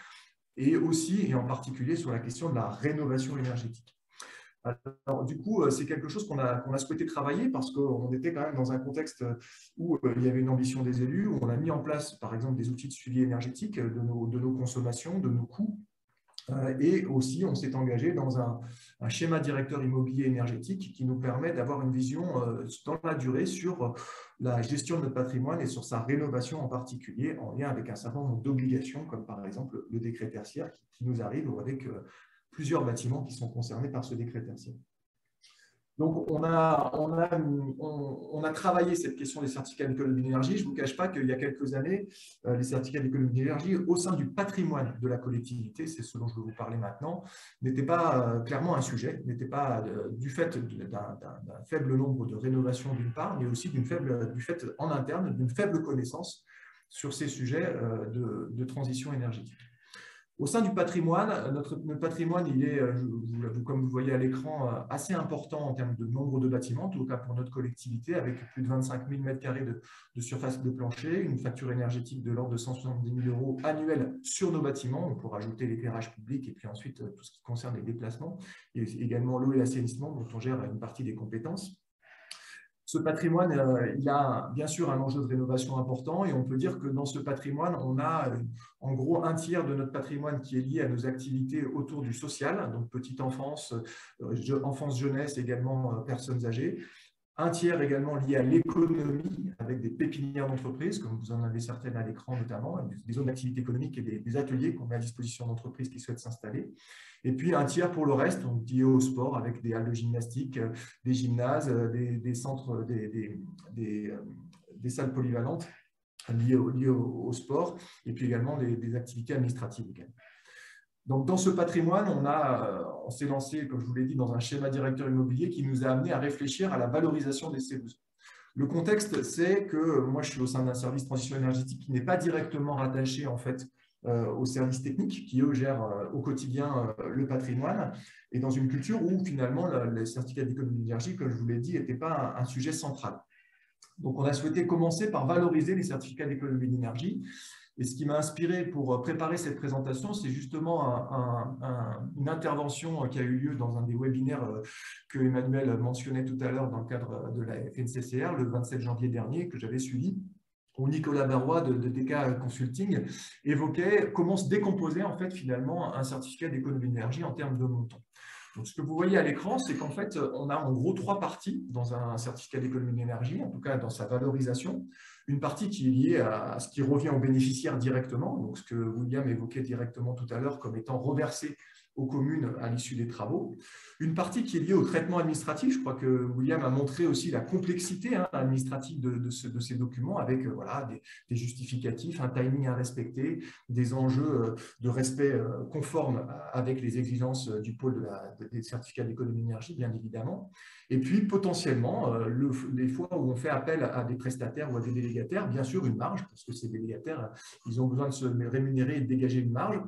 et aussi, et en particulier, sur la question de la rénovation énergétique. Alors, du coup, c'est quelque chose qu'on a souhaité travailler parce qu'on était quand même dans un contexte où il y avait une ambition des élus, où on a mis en place, par exemple, des outils de suivi énergétique de nos consommations, de nos coûts. Et aussi, on s'est engagé dans un schéma directeur immobilier énergétique qui nous permet d'avoir une vision dans la durée sur la gestion de notre patrimoine et sur sa rénovation en particulier, en lien avec un certain nombre d'obligations, comme par exemple le décret tertiaire qui nous arrive, avec plusieurs bâtiments qui sont concernés par ce décret tertiaire. Donc, on a travaillé cette question des certificats d'économie d'énergie. Je ne vous cache pas qu'il y a quelques années, les certificats d'économie d'énergie, au sein du patrimoine de la collectivité, c'est ce dont je vais vous parler maintenant, n'étaient pas clairement un sujet, n'étaient pas du fait d'un faible nombre de rénovations d'une part, mais aussi du fait en interne d'une faible connaissance sur ces sujets de transition énergétique. Au sein du patrimoine, notre patrimoine, il est, comme vous voyez à l'écran, assez important en termes de nombre de bâtiments, en tout cas pour notre collectivité, avec plus de 25 000 m² de surface de plancher, une facture énergétique de l'ordre de 170 000 € annuels sur nos bâtiments, on pourra ajouter l'éclairage public et puis ensuite tout ce qui concerne les déplacements, et également l'eau et l'assainissement dont on gère une partie des compétences. Ce patrimoine, il a bien sûr un enjeu de rénovation important et on peut dire que dans ce patrimoine, on a en gros un tiers de notre patrimoine qui est lié à nos activités autour du social, donc petite enfance, enfance-jeunesse, également personnes âgées. Un tiers également lié à l'économie, avec des pépinières d'entreprises, comme vous en avez certaines à l'écran notamment, des zones d'activité économique et des ateliers qu'on met à disposition d'entreprises qui souhaitent s'installer. Et puis un tiers pour le reste, donc lié au sport, avec des halles de gymnastique, des gymnases, des centres, des salles polyvalentes liées au sport, et puis également des activités administratives également. Donc, dans ce patrimoine, on s'est lancé, comme je vous l'ai dit, dans un schéma directeur immobilier qui nous a amené à réfléchir à la valorisation des C12. Le contexte, c'est que moi, je suis au sein d'un service transition énergétique qui n'est pas directement rattaché en fait aux services techniques qui, eux, gèrent au quotidien le patrimoine, et dans une culture où finalement les certificats d'économie d'énergie, comme je vous l'ai dit, n'étaient pas un sujet central. Donc, on a souhaité commencer par valoriser les certificats d'économie d'énergie. Et ce qui m'a inspiré pour préparer cette présentation, c'est justement une intervention qui a eu lieu dans un des webinaires que Emmanuel mentionnait tout à l'heure dans le cadre de la FNCCR le 27 janvier dernier, que j'avais suivi, où Nicolas Barrois de DK Consulting évoquait comment se décomposer en fait finalement un certificat d'économie d'énergie en termes de montant. Donc, ce que vous voyez à l'écran, c'est qu'en fait, on a en gros 3 parties dans un certificat d'économie d'énergie, en tout cas dans sa valorisation. Une partie qui est liée à ce qui revient aux bénéficiaires directement, donc ce que William évoquait directement tout à l'heure comme étant reversé aux communes à l'issue des travaux. Une partie qui est liée au traitement administratif. Je crois que William a montré aussi la complexité administrative de ces documents avec voilà, des justificatifs, un timing à respecter, des enjeux de respect conformes avec les exigences du pôle des certificats d'économie d'énergie, bien évidemment. Et puis, potentiellement, les fois où on fait appel à des prestataires ou à des délégataires, bien sûr, une marge, parce que ces délégataires, ils ont besoin de se rémunérer et de dégager une marge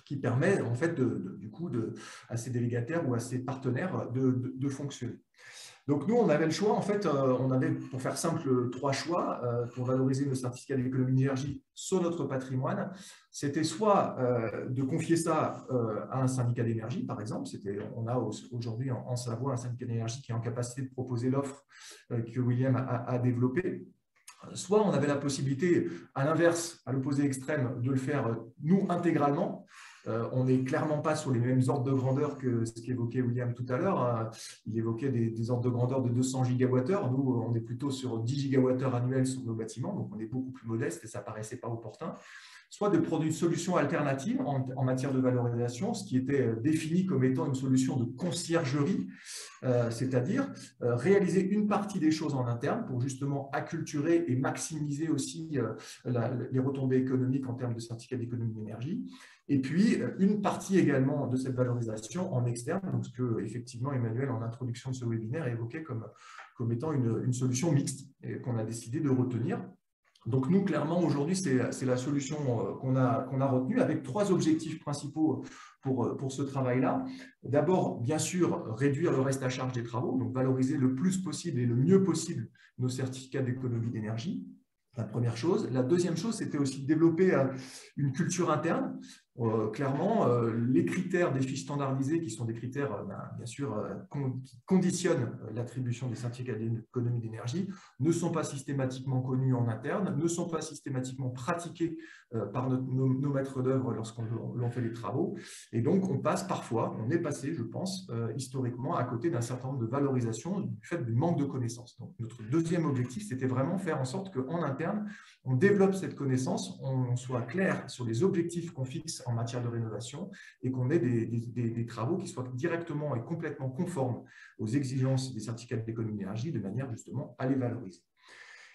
qui permet en fait du coup à ces délégataires ou à ces partenaires de fonctionner. Donc nous, on avait le choix, en fait, on avait, pour faire simple, 3 choix pour valoriser nos certificats d'économie d'énergie sur notre patrimoine. C'était soit de confier ça à un syndicat d'énergie, par exemple. On a aujourd'hui en Savoie un syndicat d'énergie qui est en capacité de proposer l'offre que William a développée. Soit on avait la possibilité, à l'inverse, à l'opposé extrême, de le faire nous intégralement. On n'est clairement pas sur les mêmes ordres de grandeur que ce qu'évoquait William tout à l'heure. Il évoquait des ordres de grandeur de 200 gigawattheures. Nous, on est plutôt sur 10 gigawattheures annuels sur nos bâtiments, donc on est beaucoup plus modeste et ça ne paraissait pas opportun. Soit de prendre une solution alternative en matière de valorisation, ce qui était défini comme étant une solution de conciergerie, c'est-à-dire réaliser une partie des choses en interne pour justement acculturer et maximiser aussi les retombées économiques en termes de certificats d'économie d'énergie. Et puis, une partie également de cette valorisation en externe, donc ce que effectivement Emmanuel, en introduction de ce webinaire, évoquait comme étant une solution mixte qu'on a décidé de retenir. Donc nous, clairement, aujourd'hui, c'est la solution qu'on a retenue avec 3 objectifs principaux pour ce travail-là. D'abord, bien sûr, réduire le reste à charge des travaux, donc valoriser le plus possible et le mieux possible nos certificats d'économie d'énergie. La première chose. La deuxième chose, c'était aussi de développer une culture interne. Clairement, les critères des fiches standardisées, qui sont des critères, bien sûr, qui conditionnent l'attribution des certificats d'économie d'énergie, ne sont pas systématiquement connus en interne, ne sont pas systématiquement pratiqués par nos maîtres d'œuvre lorsqu'on fait les travaux. Et donc, on est passé, je pense, historiquement, à côté d'un certain nombre de valorisations du fait du manque de connaissances. Donc, notre deuxième objectif, c'était vraiment faire en sorte qu'en interne, on développe cette connaissance, on soit clair sur les objectifs qu'on fixe en matière de rénovation et qu'on ait des travaux qui soient directement et complètement conformes aux exigences des certificats d'économie d'énergie de manière justement à les valoriser.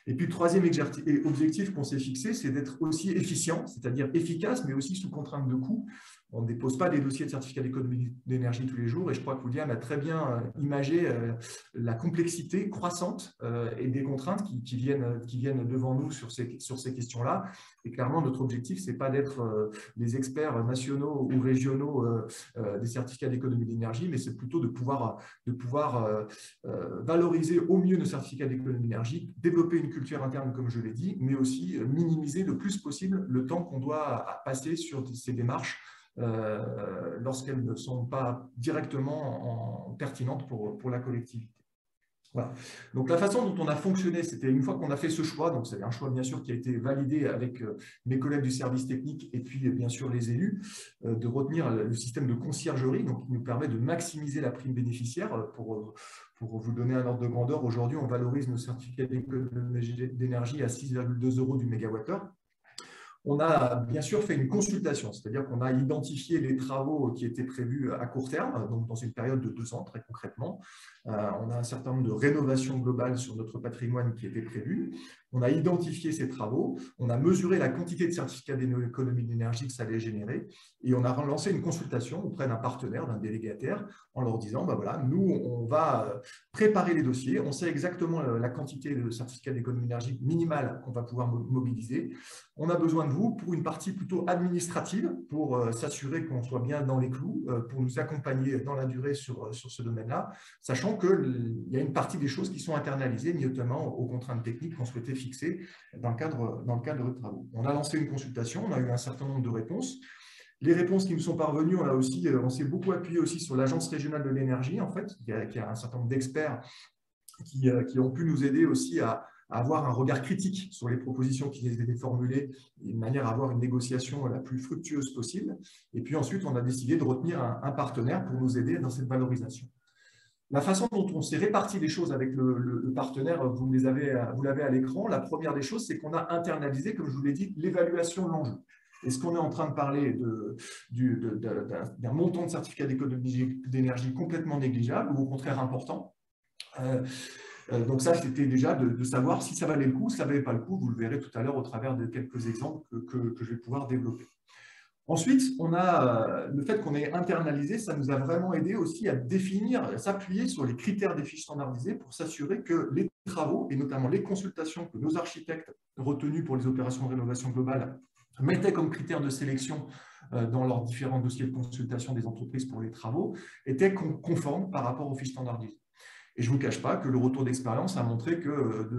Et puis, le troisième objectif qu'on s'est fixé, c'est d'être aussi efficient, c'est-à-dire efficace, mais aussi sous contrainte de coût. On ne dépose pas des dossiers de certificats d'économie d'énergie tous les jours et je crois que William a très bien imagé la complexité croissante et des contraintes qui viennent devant nous sur ces questions-là. Et clairement, notre objectif, ce n'est pas d'être des experts nationaux ou régionaux des certificats d'économie d'énergie, mais c'est plutôt de pouvoir valoriser au mieux nos certificats d'économie d'énergie, développer une culture interne, comme je l'ai dit, mais aussi minimiser le plus possible le temps qu'on doit passer sur ces démarches lorsqu'elles ne sont pas directement pertinentes pour la collectivité. Voilà. Donc, la façon dont on a fonctionné, c'était une fois qu'on a fait ce choix, donc c'est un choix bien sûr qui a été validé avec mes collègues du service technique et puis bien sûr les élus, de retenir le système de conciergerie, donc qui nous permet de maximiser la prime bénéficiaire. Pour vous donner un ordre de grandeur, aujourd'hui, on valorise nos certificats d'économie d'énergie à 6,2 € du mégawattheure. On a bien sûr fait une consultation, c'est-à-dire qu'on a identifié les travaux qui étaient prévus à court terme, donc dans une période de 2 ans très concrètement. On a un certain nombre de rénovations globales sur notre patrimoine qui étaient prévues. On a identifié ces travaux, on a mesuré la quantité de certificats d'économie d'énergie que ça allait générer et on a lancé une consultation auprès d'un partenaire, d'un délégataire, en leur disant, ben voilà, nous, on va préparer les dossiers, on sait exactement la quantité de certificats d'économie d'énergie minimale qu'on va pouvoir mobiliser. On a besoin de vous pour une partie plutôt administrative, pour s'assurer qu'on soit bien dans les clous, pour nous accompagner dans la durée sur ce domaine-là, sachant qu'il y a une partie des choses qui sont internalisées, notamment aux contraintes techniques qu'on souhaitait fixer dans le cadre de travaux. On a lancé une consultation, on a eu un certain nombre de réponses. Les réponses qui nous sont parvenues, on s'est beaucoup appuyé aussi sur l'Agence régionale de l'énergie, en fait, qui a un certain nombre d'experts qui ont pu nous aider aussi à avoir un regard critique sur les propositions qui étaient formulées, de manière à avoir une négociation la plus fructueuse possible. Et puis ensuite, on a décidé de retenir un partenaire pour nous aider dans cette valorisation. La façon dont on s'est réparti les choses avec le partenaire, vous l'avez à l'écran. La première des choses, c'est qu'on a internalisé, comme je vous l'ai dit, l'évaluation de l'enjeu. Est-ce qu'on est en train de parler d'un montant de certificat d'économie d'énergie complètement négligeable ou au contraire important? Donc ça, c'était déjà de savoir si ça valait le coup. Si ça ne valait pas le coup, vous le verrez tout à l'heure au travers de quelques exemples que je vais pouvoir développer. Ensuite, on a le fait qu'on ait internalisé, ça nous a vraiment aidé aussi à définir, à s'appuyer sur les critères des fiches standardisées pour s'assurer que les travaux, et notamment les consultations que nos architectes retenus pour les opérations de rénovation globale mettaient comme critères de sélection dans leurs différents dossiers de consultation des entreprises pour les travaux, étaient conformes par rapport aux fiches standardisées. Et je ne vous cache pas que le retour d'expérience a montré que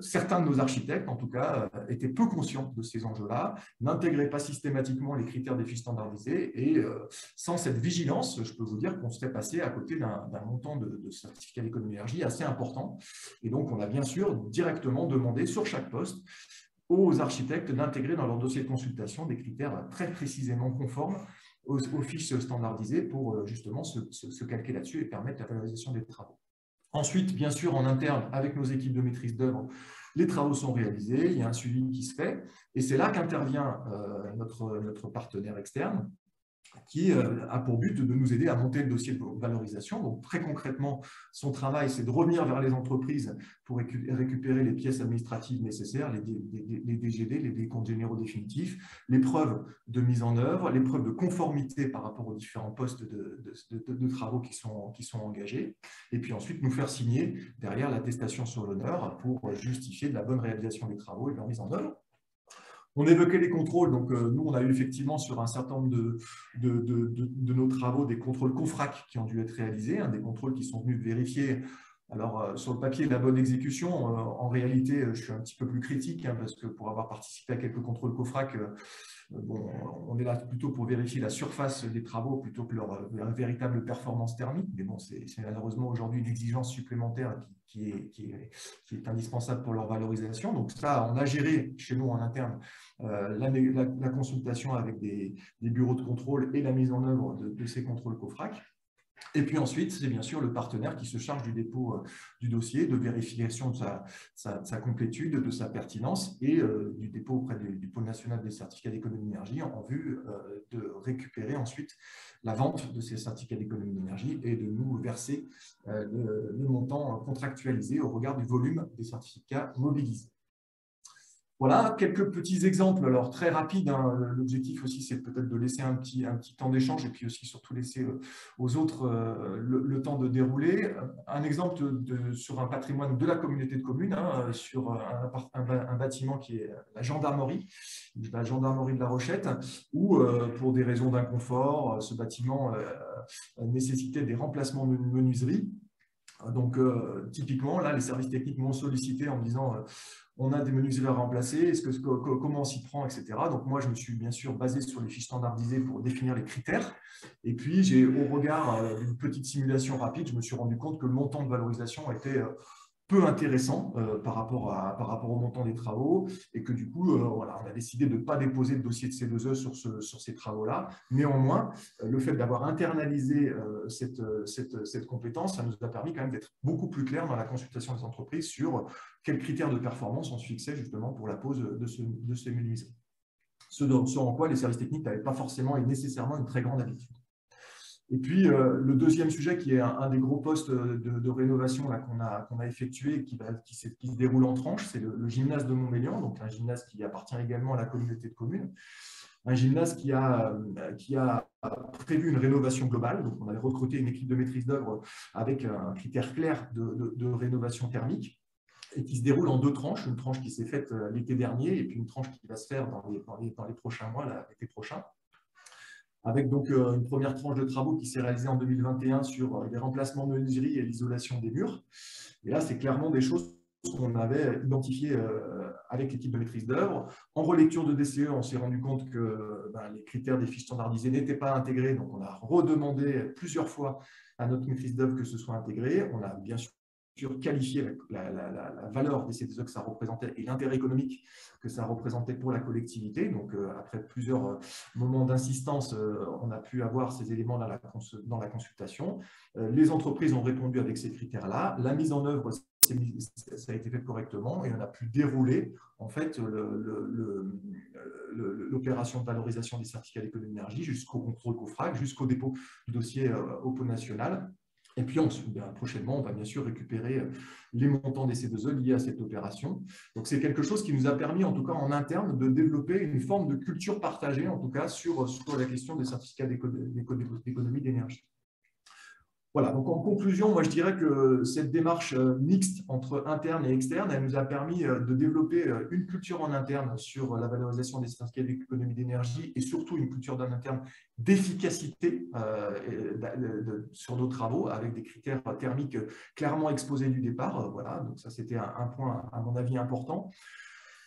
certains de nos architectes, en tout cas, étaient peu conscients de ces enjeux-là, n'intégraient pas systématiquement les critères des fiches standardisées et sans cette vigilance, je peux vous dire qu'on serait passé à côté d'un montant de certificat d'économie d'énergie assez important. Et donc, on a bien sûr directement demandé sur chaque poste aux architectes d'intégrer dans leur dossier de consultation des critères très précisément conformes aux fiches standardisées pour justement se calquer là-dessus et permettre la valorisation des travaux. Ensuite, bien sûr, en interne, avec nos équipes de maîtrise d'œuvre, les travaux sont réalisés, il y a un suivi qui se fait, et c'est là qu'intervient notre partenaire externe, qui a pour but de nous aider à monter le dossier de valorisation. Donc, très concrètement, son travail, c'est de revenir vers les entreprises pour récupérer les pièces administratives nécessaires, les DGD, les décomptes généraux définitifs, les preuves de mise en œuvre, les preuves de conformité par rapport aux différents postes de travaux qui sont engagés, et puis ensuite nous faire signer derrière l'attestation sur l'honneur pour justifier de la bonne réalisation des travaux et de leur mise en œuvre. On évoquait les contrôles, donc nous, on a eu effectivement sur un certain nombre de nos travaux des contrôles COFRAC qui ont dû être réalisés, des contrôles qui sont venus vérifier, alors sur le papier, la bonne exécution. En réalité, je suis un petit peu plus critique parce que pour avoir participé à quelques contrôles COFRAC, on est là plutôt pour vérifier la surface des travaux plutôt que leur véritable performance thermique. Mais bon, c'est malheureusement aujourd'hui une exigence supplémentaire qui est indispensable pour leur valorisation. Donc ça, on a géré chez nous en interne la consultation avec des bureaux de contrôle et la mise en œuvre de ces contrôles COFRAC. Et puis ensuite, c'est bien sûr le partenaire qui se charge du dépôt du dossier, de vérification de sa complétude, de sa pertinence et du dépôt auprès du pôle national des certificats d'économie d'énergie en vue de récupérer ensuite la vente de ces certificats d'économie d'énergie et de nous verser le montant contractualisé au regard du volume des certificats mobilisés. Voilà, quelques petits exemples, alors très rapides. L'objectif aussi, c'est peut-être de laisser un petit temps d'échange et puis aussi surtout laisser aux autres le temps de dérouler. Un exemple sur un patrimoine de la communauté de communes, sur un bâtiment qui est la gendarmerie de La Rochette, où pour des raisons d'inconfort, ce bâtiment nécessitait des remplacements de menuiserie. Donc, typiquement, là, les services techniques m'ont sollicité en me disant on a des menuiseries à remplacer, comment on s'y prend, etc. Donc, moi, je me suis bien sûr basé sur les fiches standardisées pour définir les critères. Et puis, au regard d'une petite simulation rapide, je me suis rendu compte que le montant de valorisation était peu intéressant par rapport au montant des travaux et que du coup, voilà, on a décidé de ne pas déposer le dossier de C2E sur ces travaux-là. Néanmoins, le fait d'avoir internalisé cette compétence, ça nous a permis quand même d'être beaucoup plus clair dans la consultation des entreprises sur quels critères de performance on se fixait justement pour la pose de ces menuiseries. Ce en quoi les services techniques n'avaient pas forcément et nécessairement une très grande habitude. Et puis, le deuxième sujet, qui est un des gros postes de rénovation qu'on a effectué et qui se déroule en tranche, c'est le gymnase de Montmélian, donc un gymnase qui appartient également à la communauté de communes. Un gymnase qui a prévu une rénovation globale. Donc, on avait recruté une équipe de maîtrise d'œuvre avec un critère clair de rénovation thermique et qui se déroule en 2 tranches. Une tranche qui s'est faite l'été dernier et puis une tranche qui va se faire dans les prochains mois, l'été prochain. Avec donc une première tranche de travaux qui s'est réalisée en 2021 sur les remplacements de menuiserie et l'isolation des murs. Et là, c'est clairement des choses qu'on avait identifiées avec l'équipe de maîtrise d'œuvre. En relecture de DCE, on s'est rendu compte que les critères des fiches standardisées n'étaient pas intégrés. Donc, on a redemandé plusieurs fois à notre maîtrise d'œuvre que ce soit intégré. On a bien sûr qualifié la valeur des CDE que ça représentait et l'intérêt économique que ça représentait pour la collectivité. Donc, après plusieurs moments d'insistance, on a pu avoir ces éléments dans la consultation. Les entreprises ont répondu avec ces critères-là. La mise en œuvre, ça a été fait correctement et on a pu dérouler en fait l'opération de valorisation des certificats d'économie d'énergie jusqu'au contrôle COFRAC, jusqu'au dépôt du dossier au Pôle national. Et puis prochainement, on va bien sûr récupérer les montants des C2E liés à cette opération. Donc, c'est quelque chose qui nous a permis, en tout cas en interne, de développer une forme de culture partagée, en tout cas sur la question des certificats d'économie d'énergie. Voilà, donc en conclusion, moi je dirais que cette démarche mixte entre interne et externe, elle nous a permis de développer une culture en interne sur la valorisation des certificats d'économie d'énergie et surtout une culture en interne d'efficacité sur nos travaux avec des critères thermiques clairement exposés du départ. Voilà, donc ça c'était un point à mon avis important.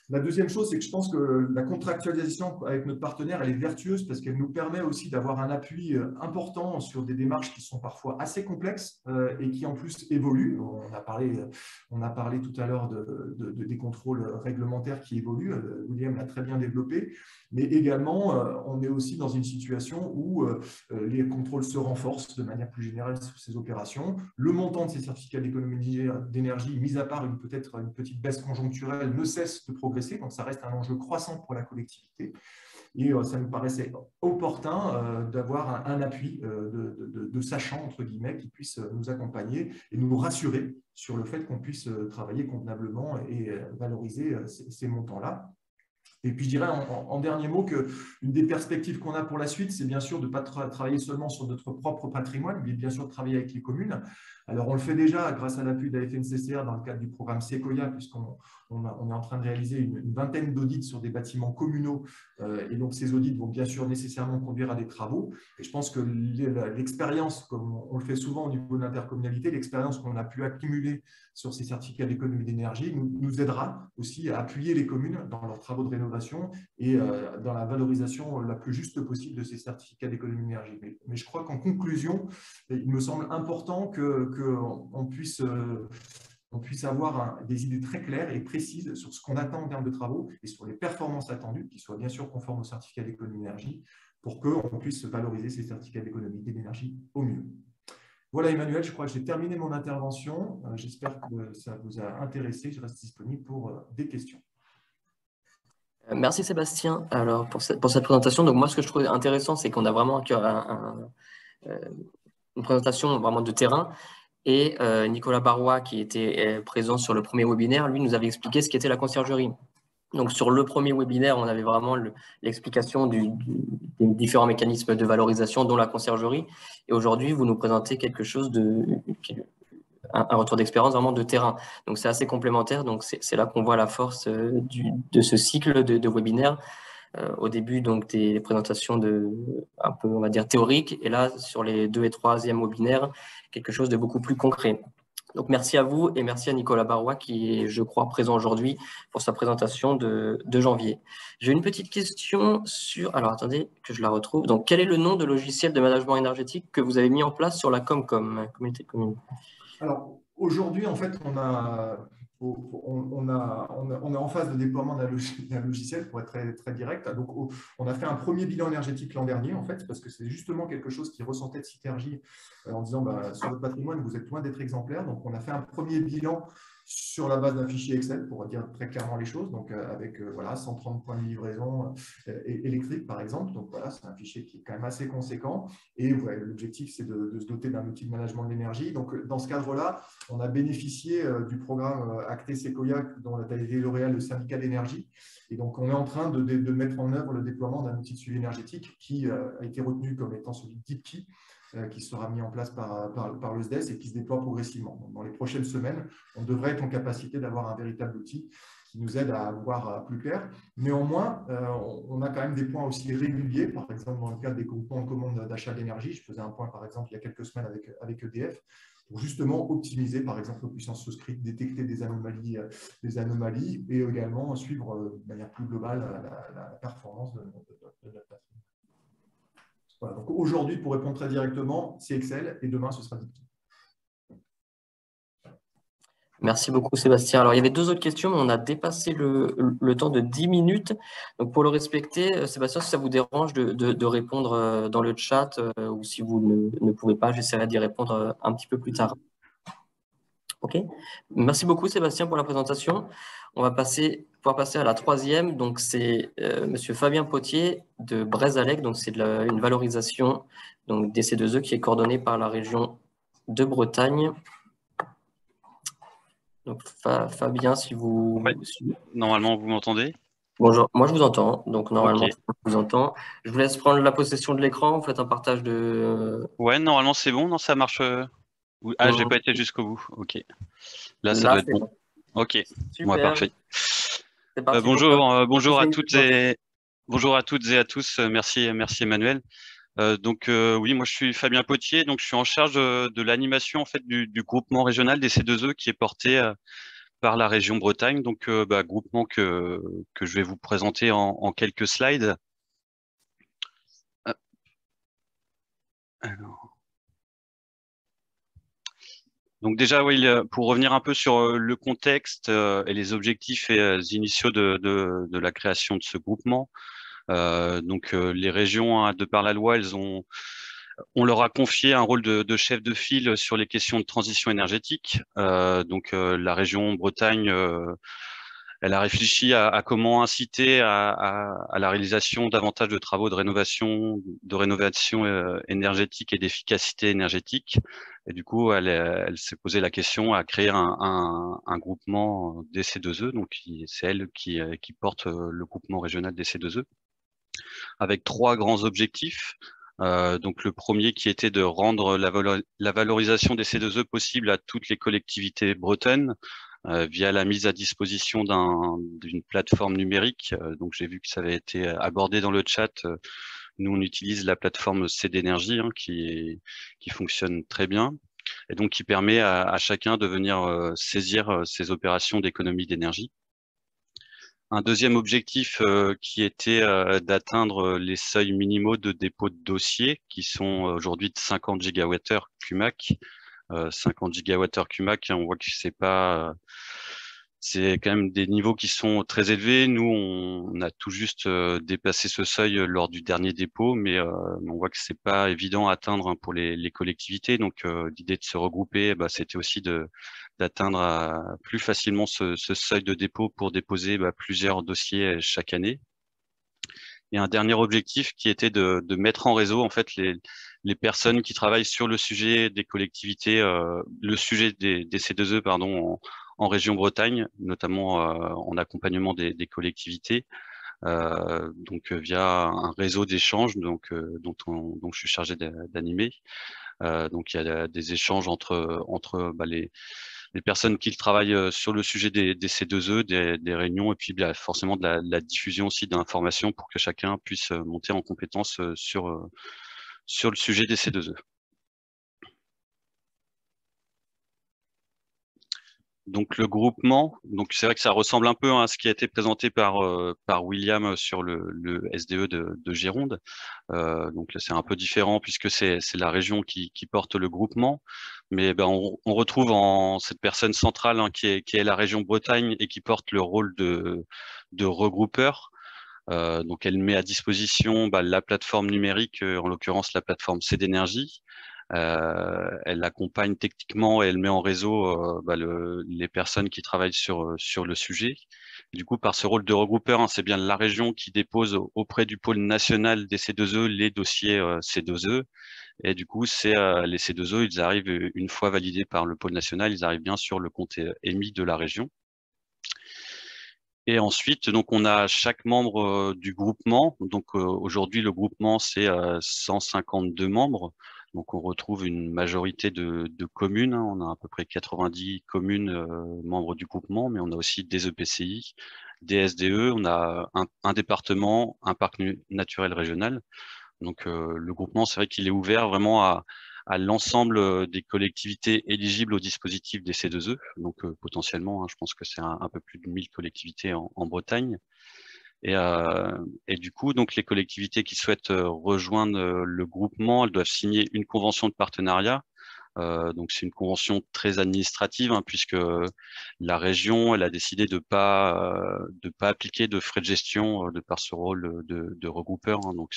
La deuxième chose, c'est que je pense que la contractualisation avec notre partenaire, elle est vertueuse parce qu'elle nous permet aussi d'avoir un appui important sur des démarches qui sont parfois assez complexes et qui en plus évoluent. On a parlé tout à l'heure des contrôles réglementaires qui évoluent. William l'a très bien développé. Mais également, on est aussi dans une situation où les contrôles se renforcent de manière plus générale sur ces opérations. Le montant de ces certificats d'économie d'énergie, mis à part peut-être une petite baisse conjoncturelle, ne cesse de progresser. Donc, ça reste un enjeu croissant pour la collectivité. Et ça nous paraissait opportun d'avoir un appui de sachants, entre guillemets, qui puisse nous accompagner et nous rassurer sur le fait qu'on puisse travailler convenablement et valoriser ces montants-là. Et puis, je dirais en dernier mot qu'une des perspectives qu'on a pour la suite, c'est bien sûr de ne pas travailler seulement sur notre propre patrimoine, mais bien sûr de travailler avec les communes. Alors, on le fait déjà grâce à l'appui de la FNCCR dans le cadre du programme Sequoia, puisqu'on est en train de réaliser une vingtaine d'audits sur des bâtiments communaux. Et donc, ces audits vont bien sûr nécessairement conduire à des travaux. Et je pense que l'expérience, comme on le fait souvent au niveau de l'intercommunalité, l'expérience qu'on a pu accumuler sur ces certificats d'économie d'énergie nous aidera aussi à appuyer les communes dans leurs travaux de rénovation et dans la valorisation la plus juste possible de ces certificats d'économie d'énergie. Mais je crois qu'en conclusion, il me semble important qu'on puisse avoir des idées très claires et précises sur ce qu'on attend en termes de travaux et sur les performances attendues, qui soient bien sûr conformes aux certificats d'économie d'énergie, pour qu'on puisse valoriser ces certificats d'économie d'énergie au mieux. Voilà Emmanuel, je crois que j'ai terminé mon intervention. J'espère que ça vous a intéressé. Je reste disponible pour des questions. Merci Sébastien alors, pour cette présentation. Donc moi, ce que je trouve intéressant, c'est qu'on a vraiment une présentation vraiment de terrain. Et Nicolas Barrois, qui était présent sur le premier webinaire, lui nous avait expliqué ce qu'était la conciergerie. Donc sur le premier webinaire, on avait vraiment l'explication des différents mécanismes de valorisation, dont la conciergerie. Et aujourd'hui, vous nous présentez quelque chose un retour d'expérience vraiment de terrain. Donc c'est assez complémentaire. Donc c'est là qu'on voit la force de ce cycle de webinaires. Au début, donc, des présentations un peu, on va dire, théoriques. Et là, sur les 2e et 3e webinaires, quelque chose de beaucoup plus concret. Donc, merci à vous et merci à Nicolas Barrois qui est, je crois, présent aujourd'hui pour sa présentation de janvier. J'ai une petite question sur… Alors, attendez que je la retrouve. Donc, quel est le nom de logiciel de management énergétique que vous avez mis en place sur la Comcom, communauté de communes? Alors, aujourd'hui, en fait, on est en phase de déploiement d'un logiciel, pour être très, très direct. Donc, on a fait un premier bilan énergétique l'an dernier, en fait, parce que c'est justement quelque chose qui ressentait de Citergy en disant sur votre patrimoine, vous êtes loin d'être exemplaire. Donc, on a fait un premier bilan sur la base d'un fichier Excel, pour dire très clairement les choses, donc avec voilà, 130 points de livraison électrique, par exemple. Donc voilà, c'est un fichier qui est quand même assez conséquent. Et ouais, l'objectif, c'est de se doter d'un outil de management de l'énergie. Donc dans ce cadre-là, on a bénéficié du programme Acté Sequoia, dont a été lauréat le syndicat d'énergie. Et donc, on est en train de mettre en œuvre le déploiement d'un outil de suivi énergétique qui a été retenu comme étant celui de DeepKey, qui sera mis en place par le SDES et qui se déploie progressivement. Donc, dans les prochaines semaines, on devrait être en capacité d'avoir un véritable outil qui nous aide à voir plus clair. Néanmoins, on a quand même des points aussi réguliers, par exemple dans le cadre des groupements de commandes d'achat d'énergie. Je faisais un point, par exemple, il y a quelques semaines avec EDF, pour justement optimiser, par exemple, nos puissances souscrites, détecter des anomalies et également suivre de manière plus globale la performance de notre plateforme. Voilà, donc aujourd'hui, pour répondre très directement, c'est Excel et demain, ce sera DeepKey. Merci beaucoup, Sébastien. Alors, il y avait 2 autres questions, mais on a dépassé le temps de 10 minutes. Donc, pour le respecter, Sébastien, si ça vous dérange de répondre dans le chat ou si vous ne pouvez pas, j'essaierai d'y répondre un petit peu plus tard. OK. Merci beaucoup, Sébastien, pour la présentation. On va pouvoir passer à la 3e. Donc, c'est Monsieur Fabien Potier de Brézalec. Donc, c'est une valorisation donc, des C2E qui est coordonnée par la région de Bretagne. Donc, Fabien, si vous… Ouais. Normalement, vous m'entendez? Bonjour, moi je vous entends, donc normalement Ok. je vous entends. Je vous laisse prendre la possession de l'écran, vous faites un partage de… Ouais, normalement c'est bon, non, ça marche. Ah, j'ai pas été jusqu'au bout. Ok. Là, ça doit être bon. Ok. Super. Ouais, parfait. C'est parti. Bonjour à toutes et à tous. Merci Emmanuel. Oui, moi je suis Fabien Potier, donc je suis en charge de l'animation en fait du groupement régional des C2E qui est porté par la région Bretagne, donc groupement que je vais vous présenter en quelques slides. Alors. Donc déjà, oui, pour revenir un peu sur le contexte et les objectifs initiaux de la création de ce groupement. Les régions, de par la loi, on leur a confié un rôle de chef de file sur les questions de transition énergétique. La région Bretagne, elle a réfléchi à comment inciter à la réalisation davantage de travaux de rénovation énergétique et d'efficacité énergétique. Et du coup, elle s'est posé la question à créer un groupement des C2E. Donc, c'est elle qui porte le groupement régional des C2E, avec 3 grands objectifs. Donc, le premier qui était de rendre la valorisation des C2E possible à toutes les collectivités bretonnes, via la mise à disposition d'une plateforme numérique. Donc, j'ai vu que ça avait été abordé dans le chat. Nous, on utilise la plateforme Cédénergie, qui fonctionne très bien et donc qui permet à chacun de venir saisir ses opérations d'économie d'énergie. Un deuxième objectif qui était d'atteindre les seuils minimaux de dépôt de dossiers qui sont aujourd'hui de 50 GWh QMAC. 50 GWh QMAC, on voit que c'est quand même des niveaux qui sont très élevés. Nous, on a tout juste dépassé ce seuil lors du dernier dépôt, mais on voit que c'est pas évident à atteindre pour les collectivités. Donc, l'idée de se regrouper, c'était aussi d'atteindre plus facilement ce seuil de dépôt pour déposer plusieurs dossiers chaque année. Et un dernier objectif qui était de mettre en réseau en fait les personnes qui travaillent sur le sujet des collectivités, le sujet des C2E en région Bretagne, notamment en accompagnement des collectivités, via un réseau d'échanges dont je suis chargé d'animer. Donc il y a des échanges entre les personnes qui travaillent sur le sujet des C2E, des réunions, et puis forcément de la diffusion aussi d'informations pour que chacun puisse monter en compétence sur le sujet des C2E. Donc le groupement, donc c'est vrai que ça ressemble un peu à ce qui a été présenté par William sur le SDE de Gironde. Donc là c'est un peu différent puisque c'est la région qui porte le groupement, mais on retrouve en cette personne centrale qui est la région Bretagne et qui porte le rôle de regroupeur. Donc elle met à disposition la plateforme numérique, en l'occurrence la plateforme Cédénergie. Elle accompagne techniquement et elle met en réseau les personnes qui travaillent sur le sujet. Du coup, par ce rôle de regroupeur, hein, c'est bien la région qui dépose auprès du pôle national des C2E les dossiers C2E. Et du coup, les C2E, ils arrivent, une fois validés par le pôle national, ils arrivent bien sur le compte émis de la région. Et ensuite, donc, on a chaque membre du groupement. Donc, aujourd'hui, le groupement, c'est 152 membres. Donc, on retrouve une majorité de communes, hein. On a à peu près 90 communes membres du groupement, mais on a aussi des EPCI, des SDE, on a un département, un parc naturel régional. Donc, le groupement, c'est vrai qu'il est ouvert vraiment à l'ensemble des collectivités éligibles au dispositif des C2E. Donc, potentiellement, hein, je pense que c'est un peu plus de 1000 collectivités en Bretagne. Et du coup, donc, les collectivités qui souhaitent rejoindre le groupement, elles doivent signer une convention de partenariat. Donc, c'est une convention très administrative, hein, puisque la région, elle a décidé de pas appliquer de frais de gestion de par ce rôle de regroupeur, hein. Donc,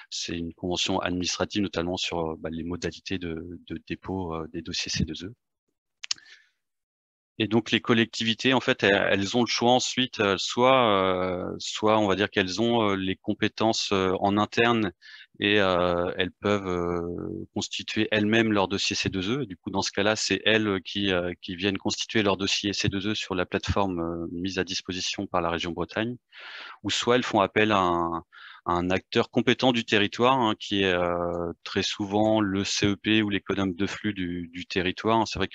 c'est une convention administrative, notamment sur les modalités de dépôt des dossiers C2E. Et donc les collectivités, en fait, elles ont le choix ensuite, soit on va dire qu'elles ont les compétences en interne et elles peuvent constituer elles-mêmes leur dossier C2E. Et du coup, dans ce cas-là, c'est elles qui viennent constituer leur dossier C2E sur la plateforme mise à disposition par la région Bretagne, ou soit elles font appel à un acteur compétent du territoire, hein, qui est très souvent le CEP ou l'économe de flux du territoire, hein. C'est vrai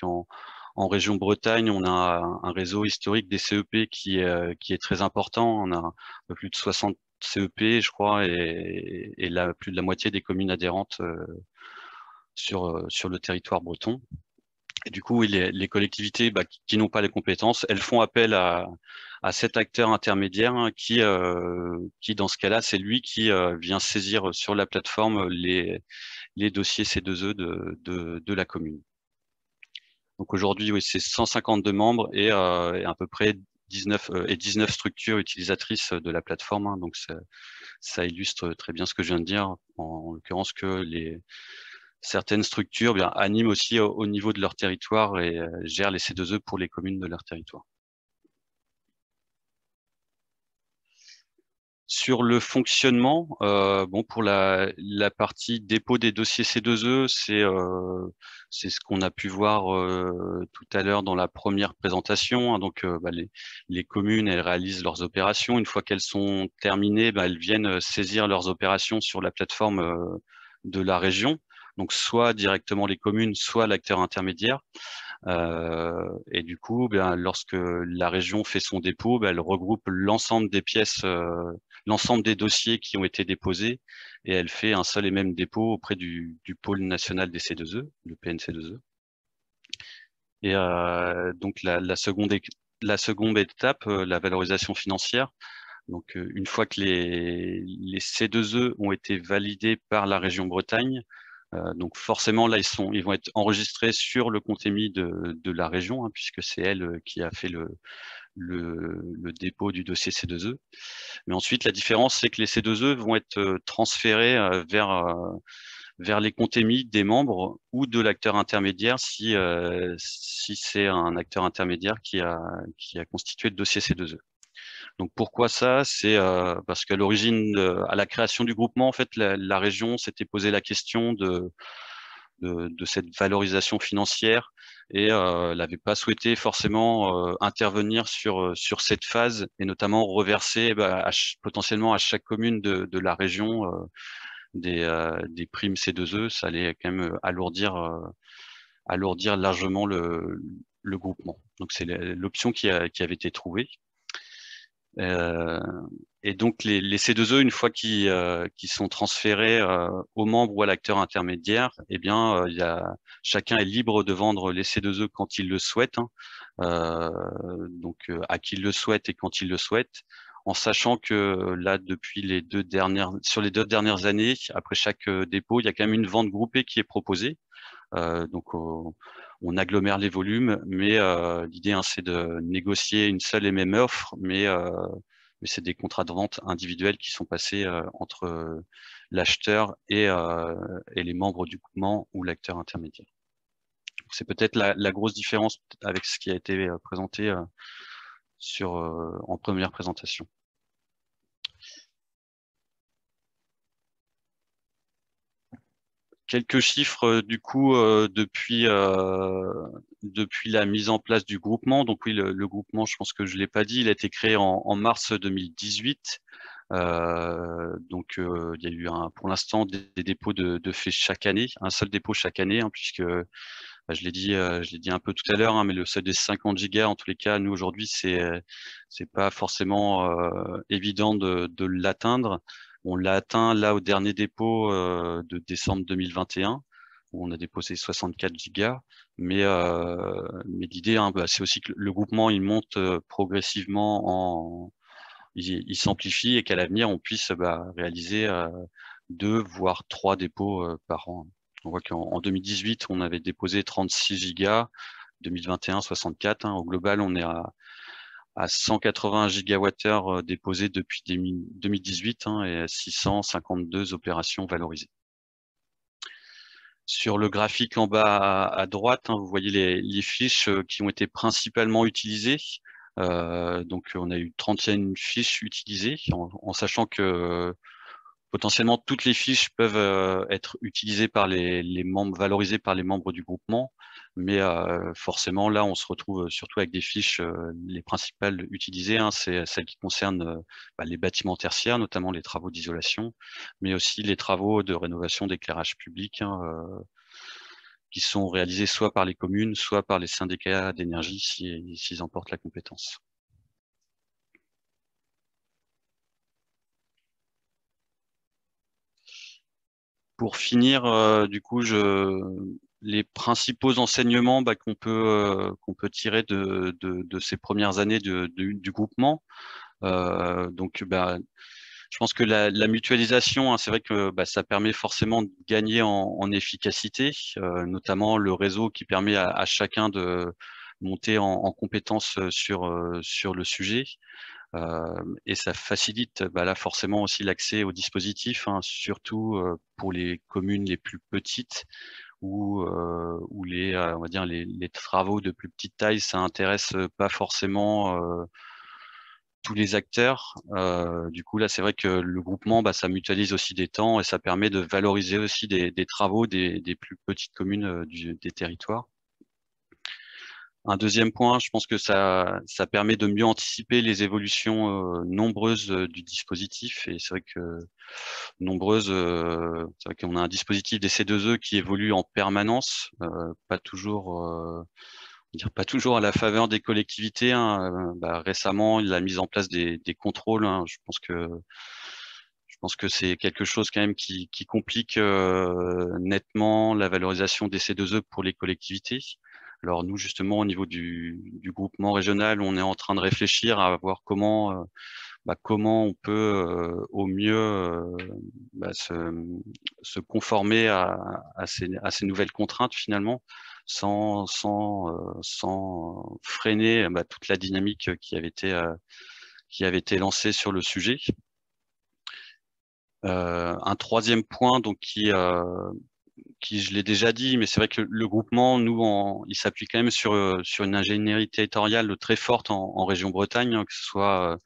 en région Bretagne, on a un réseau historique des CEP qui est très important. On a un peu plus de 60 CEP, je crois, et plus de la moitié des communes adhérentes sur le territoire breton. Et du coup, oui, les collectivités qui n'ont pas les compétences, elles font appel à cet acteur intermédiaire, hein, qui dans ce cas-là, c'est lui qui vient saisir sur la plateforme les dossiers C2E de la commune. Donc aujourd'hui, oui, c'est 152 membres et à peu près 19 structures utilisatrices de la plateforme, hein. Donc ça illustre très bien ce que je viens de dire, en l'occurrence que certaines structures animent aussi au niveau de leur territoire et gèrent les C2E pour les communes de leur territoire. Sur le fonctionnement, pour la partie dépôt des dossiers C2E, c'est ce qu'on a pu voir tout à l'heure dans la première présentation, hein. Donc, les communes, elles réalisent leurs opérations. Une fois qu'elles sont terminées, elles viennent saisir leurs opérations sur la plateforme de la région. Donc, soit directement les communes, soit l'acteur intermédiaire. Et du coup, lorsque la région fait son dépôt, elle regroupe l'ensemble des pièces, l'ensemble des dossiers qui ont été déposés, et elle fait un seul et même dépôt auprès du pôle national des C2E, le PNC2E. Et donc la seconde étape, la valorisation financière. Donc une fois que les C2E ont été validés par la région Bretagne, donc forcément là ils vont être enregistrés sur le compte émis de la région, hein, puisque c'est elle qui a fait le dépôt du dossier C2E. Mais ensuite la différence, c'est que les C2E vont être transférés vers les comptes émis des membres ou de l'acteur intermédiaire si c'est un acteur intermédiaire qui a constitué le dossier C2E. Donc pourquoi ça? C'est parce qu'à l'origine, à la création du groupement, en fait, la région s'était posé la question de cette valorisation financière et elle n'avait pas souhaité forcément intervenir sur cette phase et notamment reverser potentiellement à chaque commune de la région des primes C2E. Ça allait quand même alourdir largement le groupement. Donc c'est l'option qui avait été trouvée. Et donc les C2E, une fois qu'ils sont transférés aux membres ou à l'acteur intermédiaire, eh bien chacun est libre de vendre les C2E quand il le souhaite, hein. Donc à qui il le souhaite et quand il le souhaite, en sachant que là sur les 2 dernières années, après chaque dépôt, il y a quand même une vente groupée qui est proposée. Donc on agglomère les volumes, mais l'idée, hein, c'est de négocier une seule et même offre, mais mais c'est des contrats de vente individuels qui sont passés entre l'acheteur et les membres du groupement ou l'acteur intermédiaire. C'est peut-être la grosse différence avec ce qui a été présenté en première présentation. Quelques chiffres du coup depuis la mise en place du groupement. Donc oui, le groupement, je pense que je l'ai pas dit, il a été créé en mars 2018. Donc il y a eu pour l'instant des dépôts de faits chaque année, un seul dépôt chaque année, hein, puisque je l'ai dit un peu tout à l'heure, hein, mais le seuil des 50 gigas, en tous les cas, nous aujourd'hui, c'est pas forcément évident de l'atteindre. On l'a atteint là au dernier dépôt de décembre 2021, où on a déposé 64 gigas. Mais l'idée, hein, c'est aussi que le groupement il monte progressivement il s'amplifie et qu'à l'avenir, on puisse réaliser 2 voire 3 dépôts par an. On voit qu'en 2018, on avait déposé 36 gigas, 2021, 64. Hein. Au global, on est à 180 gigawattheures déposés depuis 2018 hein, et 652 opérations valorisées. Sur le graphique en bas à droite, hein, vous voyez les fiches qui ont été principalement utilisées. Donc, on a eu 31 fiches utilisées, en sachant que potentiellement toutes les fiches peuvent être utilisées par les membres, valorisées par les membres du groupement, mais forcément là, on se retrouve surtout avec des fiches, les principales utilisées, hein, c'est celles qui concernent les bâtiments tertiaires, notamment les travaux d'isolation, mais aussi les travaux de rénovation d'éclairage public, hein, qui sont réalisés soit par les communes, soit par les syndicats d'énergie s'ils en portent la compétence. Pour finir, du coup, les principaux enseignements qu'on peut tirer de ces premières années du groupement. Donc, je pense que la mutualisation, hein, c'est vrai que ça permet forcément de gagner en efficacité, notamment le réseau qui permet à chacun de monter en compétence sur le sujet. Et ça facilite là forcément aussi l'accès au dispositif, hein, surtout pour les communes les plus petites où on va dire les travaux de plus petite taille, ça intéresse pas forcément tous les acteurs. Du coup là, c'est vrai que le groupement, ça mutualise aussi des temps et ça permet de valoriser aussi des travaux des plus petites communes des territoires. Un deuxième point, je pense que ça permet de mieux anticiper les évolutions nombreuses du dispositif. Et c'est vrai que c'est vrai qu'on a un dispositif des C2E qui évolue en permanence, pas toujours à la faveur des collectivités. Hein. Récemment, il a mis en place des contrôles. Hein. Je pense que c'est quelque chose quand même qui complique nettement la valorisation des C2E pour les collectivités. Alors nous, justement, au niveau du groupement régional, on est en train de réfléchir à voir comment on peut au mieux se conformer à ces nouvelles contraintes finalement, sans freiner toute la dynamique qui avait été lancée sur le sujet. Un troisième point donc qui je l'ai déjà dit, mais c'est vrai que le groupement, nous, il s'appuie quand même sur une ingénierie territoriale très forte en région Bretagne, hein, que ce soit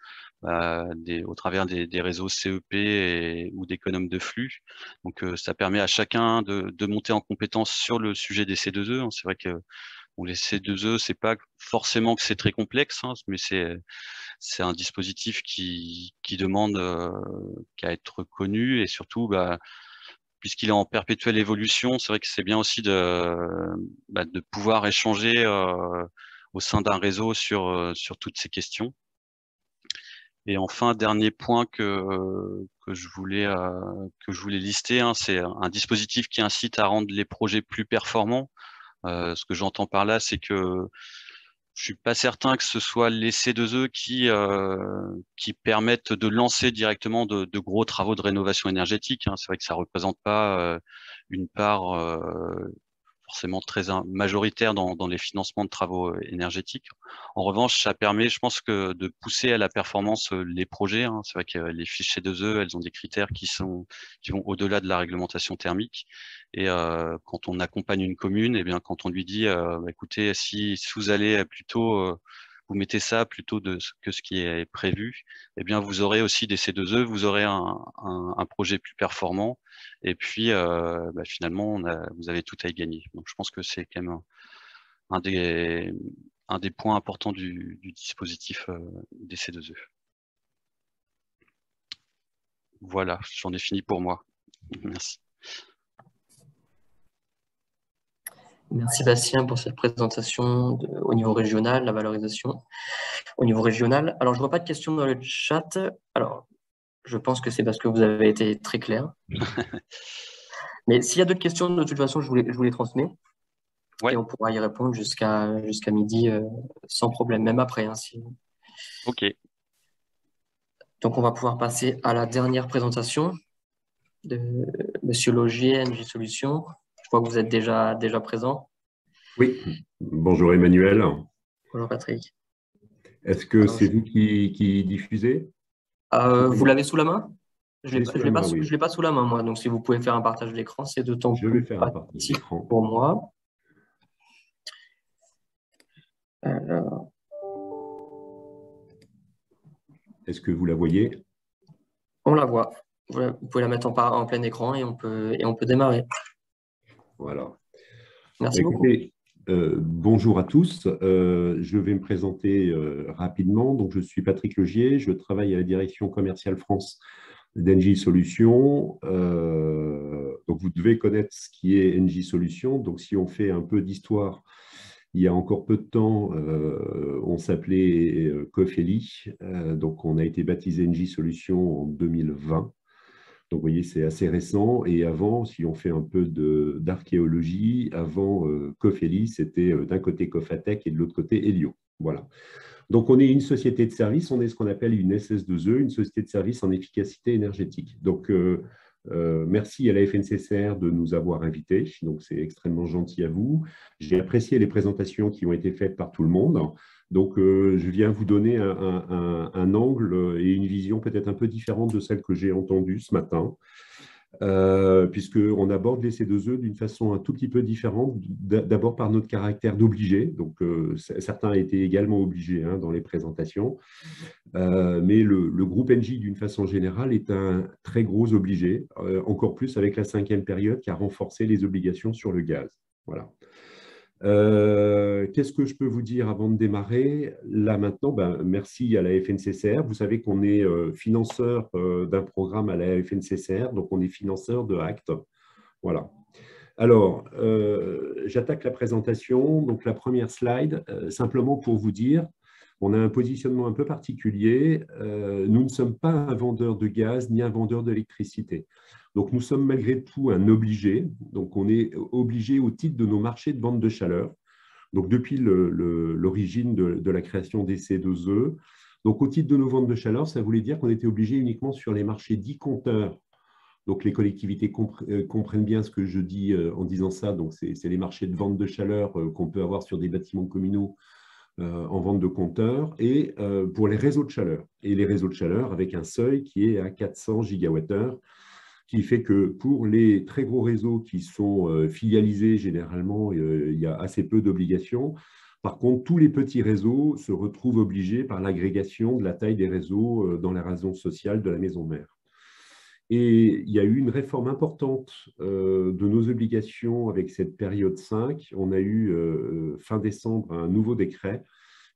au travers des réseaux CEP ou d'économes de flux. Donc, ça permet à chacun de monter en compétence sur le sujet des C2E. Hein. C'est vrai que les C2E, c'est pas forcément que c'est très complexe, hein, mais c'est un dispositif qui demande qu'à être connu et surtout puisqu'il est en perpétuelle évolution, c'est vrai que c'est bien aussi de pouvoir échanger au sein d'un réseau sur toutes ces questions. Et enfin, dernier point que je voulais lister, hein, c'est un dispositif qui incite à rendre les projets plus performants. Ce que j'entends par là, c'est que je suis pas certain que ce soit les C2E qui permettent de lancer directement de gros travaux de rénovation énergétique. Hein. C'est vrai que ça représente pas une part forcément très majoritaire dans les financements de travaux énergétiques. En revanche, ça permet, je pense, de pousser à la performance les projets. Hein. C'est vrai que les fiches C2E, elles ont des critères qui vont au-delà de la réglementation thermique. Et quand on accompagne une commune, eh bien, quand on lui dit, écoutez, si vous allez plutôt vous mettez ça plutôt que ce qui est prévu, eh bien, vous aurez aussi des C2E, vous aurez un projet plus performant, et puis finalement, vous avez tout à y gagner. Donc, je pense que c'est quand même un des points importants du dispositif des C2E. Voilà, j'en ai fini pour moi. Merci. Merci Bastien pour cette présentation au niveau régional, la valorisation au niveau régional. Alors, je ne vois pas de questions dans le chat. Alors, je pense que c'est parce que vous avez été très clair. Mais s'il y a d'autres questions, de toute façon, je vous les transmets. Ouais. Et on pourra y répondre jusqu'à midi sans problème, même après. Hein, si... OK. Donc, on va pouvoir passer à la dernière présentation de Monsieur Logier, NJ Solutions. Je vois que vous êtes déjà présent. Oui, bonjour Emmanuel. Bonjour Patrick. Est-ce que c'est vous qui diffusez? Vous l'avez sous la main? Je oui. l'ai pas sous la main, moi. Donc, si vous pouvez faire un partage d'écran, c'est d'autant plus pratique pour moi. Alors... Est-ce que vous la voyez? On la voit. Vous pouvez la mettre en plein écran et on peut démarrer. Voilà. Merci beaucoup. Bonjour à tous. Je vais me présenter rapidement. Donc, je suis Patrick Logier. Je travaille à la direction commerciale France d'Engie Solutions. Donc, vous devez connaître ce qui est Engie Solutions. Donc, si on fait un peu d'histoire, il y a encore peu de temps, on s'appelait Cofeli. Donc, on a été baptisé Engie Solutions en 2020. Donc, vous voyez, c'est assez récent. Et avant, si on fait un peu d'archéologie, avant Cofeli, c'était d'un côté Cofatec et de l'autre côté Elio. Voilà. Donc, on est une société de service. On est ce qu'on appelle une SS2E, une société de service en efficacité énergétique. Donc, merci à la FNCCR de nous avoir invités. Donc, c'est extrêmement gentil à vous. J'ai apprécié les présentations qui ont été faites par tout le monde. Donc, je viens vous donner un angle et une vision peut-être un peu différente de celle que j'ai entendue ce matin, puisqu'on aborde les C2E d'une façon un tout petit peu différente, d'abord par notre caractère d'obligé. Donc, certains étaient également obligés dans les présentations, mais le groupe Engie, d'une façon générale, est un très gros obligé, encore plus avec la 5e période qui a renforcé les obligations sur le gaz. Voilà. Qu'est-ce que je peux vous dire avant de démarrer? Là maintenant, merci à la FNCCR. Vous savez qu'on est financeur d'un programme à la FNCCR, donc on est financeur de ACT. Voilà. Alors, j'attaque la présentation. Donc la première slide, simplement pour vous dire, on a un positionnement un peu particulier. Nous ne sommes pas un vendeur de gaz ni un vendeur d'électricité. Donc, nous sommes malgré tout un obligé. Donc, on est obligé au titre de nos marchés de vente de chaleur. Donc, depuis l'origine de la création des C2E. Donc, au titre de nos ventes de chaleur, ça voulait dire qu'on était obligé uniquement sur les marchés dits compteurs. Donc, les collectivités comprennent bien ce que je dis en disant ça. Donc, c'est les marchés de vente de chaleur qu'on peut avoir sur des bâtiments communaux en vente de compteurs et pour les réseaux de chaleur. Et les réseaux de chaleur avec un seuil qui est à 400 gigawattheures, qui fait que pour les très gros réseaux qui sont filialisés, généralement, il y a assez peu d'obligations. Par contre, tous les petits réseaux se retrouvent obligés par l'agrégation de la taille des réseaux dans la raison sociale de la maison mère. Et il y a eu une réforme importante de nos obligations avec cette période 5. On a eu fin décembre un nouveau décret.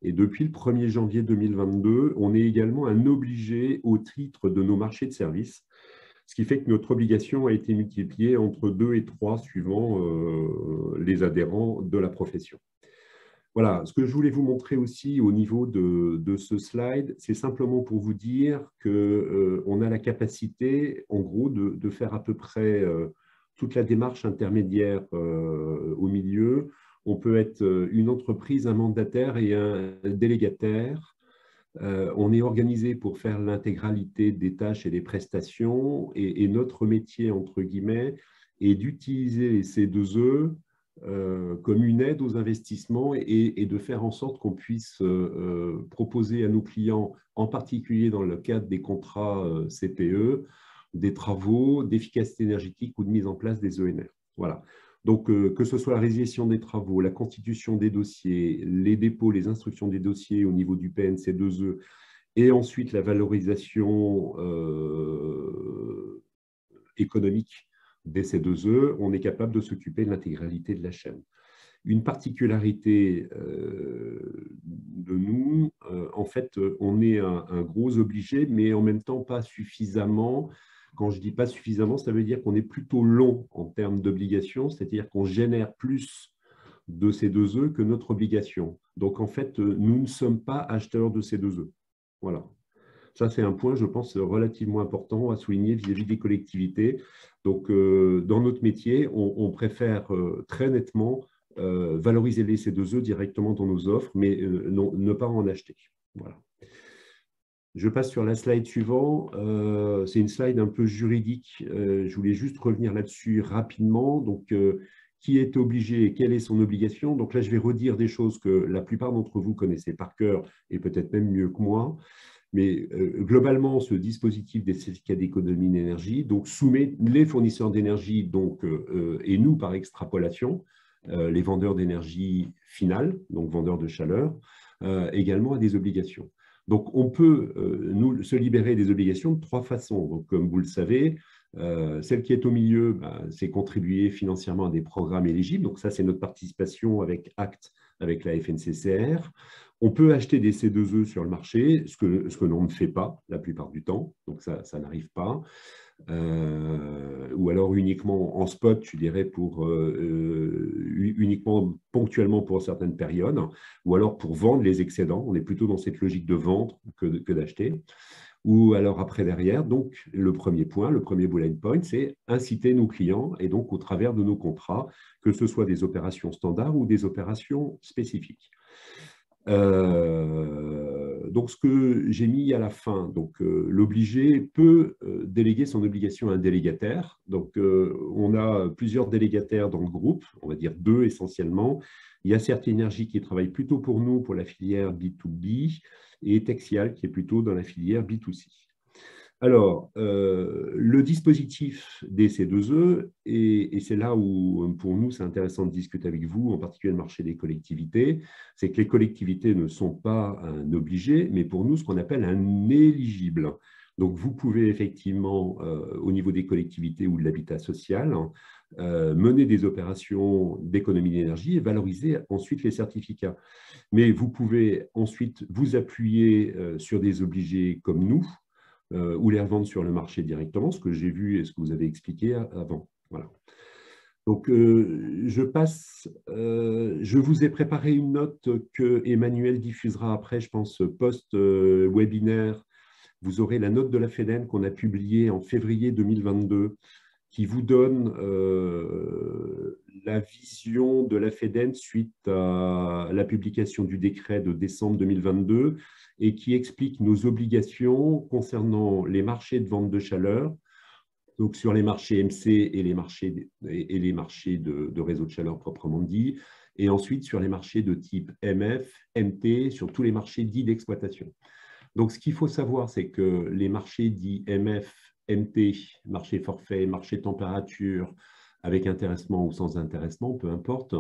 Et depuis le 1er janvier 2022, on est également un obligé au titre de nos marchés de services. Ce qui fait que notre obligation a été multipliée entre 2 et 3 suivant les adhérents de la profession. Voilà, ce que je voulais vous montrer aussi au niveau de ce slide, c'est simplement pour vous dire qu'on a la capacité, en gros, de faire à peu près toute la démarche intermédiaire au milieu. On peut être une entreprise, un mandataire et un délégataire. On est organisé pour faire l'intégralité des tâches et des prestations et notre métier, entre guillemets, est d'utiliser les C2E comme une aide aux investissements et de faire en sorte qu'on puisse proposer à nos clients, en particulier dans le cadre des contrats CPE, des travaux d'efficacité énergétique ou de mise en place des ENR. Voilà. Donc, que ce soit la résiliation des travaux, la constitution des dossiers, les dépôts, les instructions des dossiers au niveau du PNC2E, et ensuite la valorisation économique des C2E, on est capable de s'occuper de l'intégralité de la chaîne. Une particularité de nous, en fait, on est un gros obligé, mais en même temps pas suffisamment. Quand je dis pas suffisamment, ça veut dire qu'on est plutôt long en termes d'obligations, c'est-à-dire qu'on génère plus de C2E que notre obligation. Donc, en fait, nous ne sommes pas acheteurs de C2E. Voilà. Ça, c'est un point, je pense, relativement important à souligner vis-à-vis des collectivités. Donc, dans notre métier, on préfère très nettement valoriser les C2E directement dans nos offres, mais ne pas en acheter. Voilà. Je passe sur la slide suivante. C'est une slide un peu juridique. Je voulais juste revenir là-dessus rapidement. Donc, qui est obligé et quelle est son obligation? Donc là, je vais redire des choses que la plupart d'entre vous connaissez par cœur et peut-être même mieux que moi. Mais globalement, ce dispositif des certificats d'économie d'énergie soumet les fournisseurs d'énergie et nous par extrapolation, les vendeurs d'énergie finale, donc vendeurs de chaleur, également à des obligations. Donc on peut se libérer des obligations de trois façons. Donc, comme vous le savez, celle qui est au milieu, c'est contribuer financièrement à des programmes éligibles. Donc ça, c'est notre participation avec ACT, avec la FNCCR. On peut acheter des C2E sur le marché, ce que l'on ne fait pas la plupart du temps, donc ça n'arrive pas. Ou alors uniquement en spot, je dirais, uniquement ponctuellement pour certaines périodes, ou alors pour vendre les excédents. On est plutôt dans cette logique de vendre que d'acheter. Ou alors après derrière, donc le premier point, le premier bullet point, c'est inciter nos clients, et donc au travers de nos contrats, que ce soit des opérations standards ou des opérations spécifiques. Donc, ce que j'ai mis à la fin, l'obligé peut déléguer son obligation à un délégataire. Donc, on a plusieurs délégataires dans le groupe, on va dire 2 essentiellement. Il y a Certes Énergie qui travaille plutôt pour nous, pour la filière B2B, et Texial qui est plutôt dans la filière B2C. Alors, le dispositif des C2E, et c'est là où, pour nous, c'est intéressant de discuter avec vous, en particulier le marché des collectivités, c'est que les collectivités ne sont pas un obligé, mais pour nous, ce qu'on appelle un éligible. Donc, vous pouvez effectivement, au niveau des collectivités ou de l'habitat social, mener des opérations d'économie d'énergie et valoriser ensuite les certificats. Mais vous pouvez ensuite vous appuyer sur des obligés comme nous, ou les revendre sur le marché directement, ce que j'ai vu et ce que vous avez expliqué avant. Voilà. Donc, je passe. Je vous ai préparé une note que Emmanuel diffusera après, je pense, post-webinaire. Vous aurez la note de la FEDEN qu'on a publiée en février 2022, qui vous donne la vision de la FEDEN suite à la publication du décret de décembre 2022 et qui explique nos obligations concernant les marchés de vente de chaleur, donc sur les marchés MC et les marchés de réseau de chaleur proprement dit, et ensuite sur les marchés de type MF, MT, sur tous les marchés dits d'exploitation. Donc, ce qu'il faut savoir, c'est que les marchés dits MF, MT, marché forfait, marché température, avec intéressement ou sans intéressement, peu importe,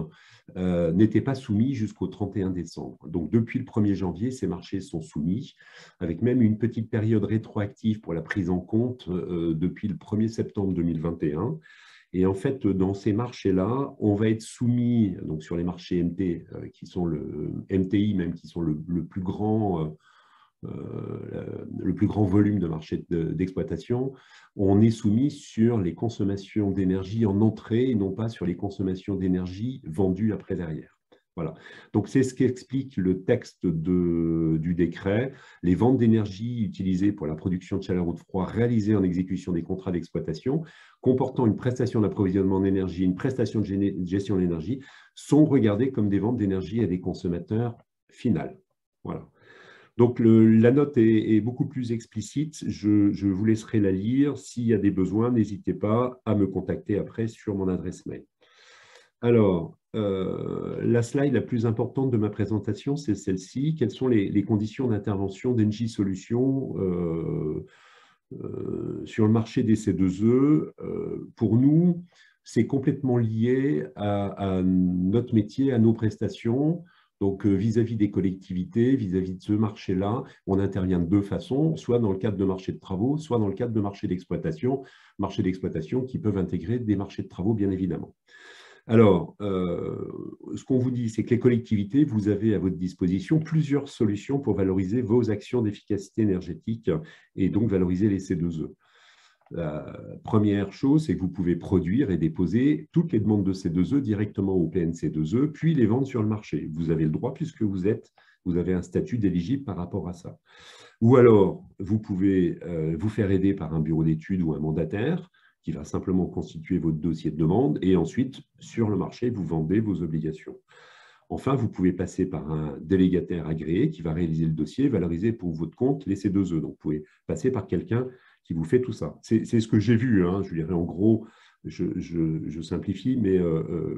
n'étaient pas soumis jusqu'au 31 décembre. Donc, depuis le 1er janvier, ces marchés sont soumis, avec même une petite période rétroactive pour la prise en compte depuis le 1er septembre 2021. Et en fait, dans ces marchés-là, on va être soumis, donc sur les marchés MT, qui sont le MTI même, qui sont le plus grand volume de marché d'exploitation, on est soumis sur les consommations d'énergie en entrée et non pas sur les consommations d'énergie vendues après derrière. Voilà. Donc, c'est ce qu'explique le texte du décret. Les ventes d'énergie utilisées pour la production de chaleur ou de froid réalisées en exécution des contrats d'exploitation comportant une prestation d'approvisionnement d'énergie, une prestation de gestion de l'énergie sont regardées comme des ventes d'énergie à des consommateurs finaux. Voilà. Donc, la note est beaucoup plus explicite. Je vous laisserai la lire. S'il y a des besoins, n'hésitez pas à me contacter après sur mon adresse mail. Alors, la slide la plus importante de ma présentation, c'est celle-ci. Quelles sont les conditions d'intervention d'Engie Solutions sur le marché des C2E? Pour nous, c'est complètement lié à notre métier, à nos prestations. Donc, vis-à-vis des collectivités, vis-à-vis de ce marché-là, on intervient de deux façons, soit dans le cadre de marchés de travaux, soit dans le cadre de marchés d'exploitation qui peuvent intégrer des marchés de travaux, bien évidemment. Alors, ce qu'on vous dit, c'est que les collectivités, vous avez à votre disposition plusieurs solutions pour valoriser vos actions d'efficacité énergétique et donc valoriser les C2E. La première chose, c'est que vous pouvez produire et déposer toutes les demandes de C2E directement au PNC2E, puis les vendre sur le marché. Vous avez le droit puisque vous avez un statut d'éligible par rapport à ça. Ou alors, vous pouvez vous faire aider par un bureau d'études ou un mandataire qui va simplement constituer votre dossier de demande et ensuite, sur le marché, vous vendez vos obligations. Enfin, vous pouvez passer par un délégataire agréé qui va réaliser le dossier et valoriser pour votre compte les C2E. Donc, vous pouvez passer par quelqu'un qui vous fait tout ça. C'est ce que j'ai vu, hein. Je dirais en gros, je simplifie, mais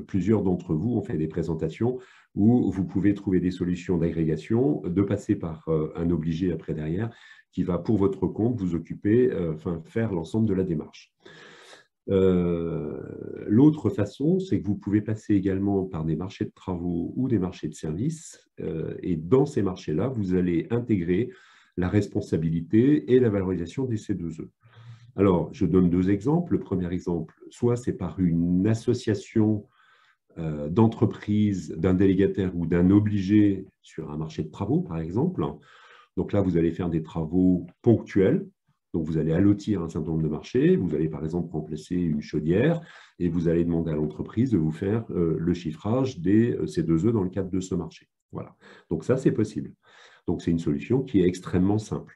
plusieurs d'entre vous ont fait des présentations où vous pouvez trouver des solutions d'agrégation, de passer par un obligé après derrière, qui va pour votre compte vous occuper, faire l'ensemble de la démarche. L'autre façon, c'est que vous pouvez passer également par des marchés de travaux ou des marchés de services, et dans ces marchés-là, vous allez intégrer la responsabilité et la valorisation des C2E. Alors, je donne deux exemples. Le premier exemple, soit c'est par une association d'entreprise, d'un délégataire ou d'un obligé sur un marché de travaux, par exemple. Donc là, vous allez faire des travaux ponctuels. Donc, vous allez allotir un certain nombre de marchés. Vous allez, par exemple, remplacer une chaudière et vous allez demander à l'entreprise de vous faire le chiffrage des C2E dans le cadre de ce marché. Voilà. Donc, ça, c'est possible. Donc, c'est une solution qui est extrêmement simple.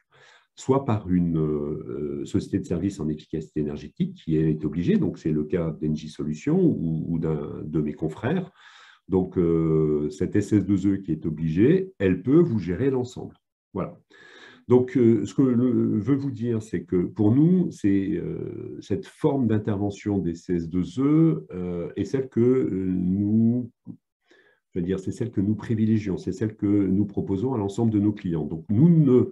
Soit par une société de services en efficacité énergétique qui est obligée, donc c'est le cas d'Engie Solutions ou d'un de mes confrères. Donc, cette SS2E qui est obligée, elle peut vous gérer l'ensemble. Voilà. Donc, ce que je veux vous dire, c'est que pour nous, cette forme d'intervention des CS2E est celle que nous, c'est celle que nous privilégions, c'est celle que nous proposons à l'ensemble de nos clients. Donc, nous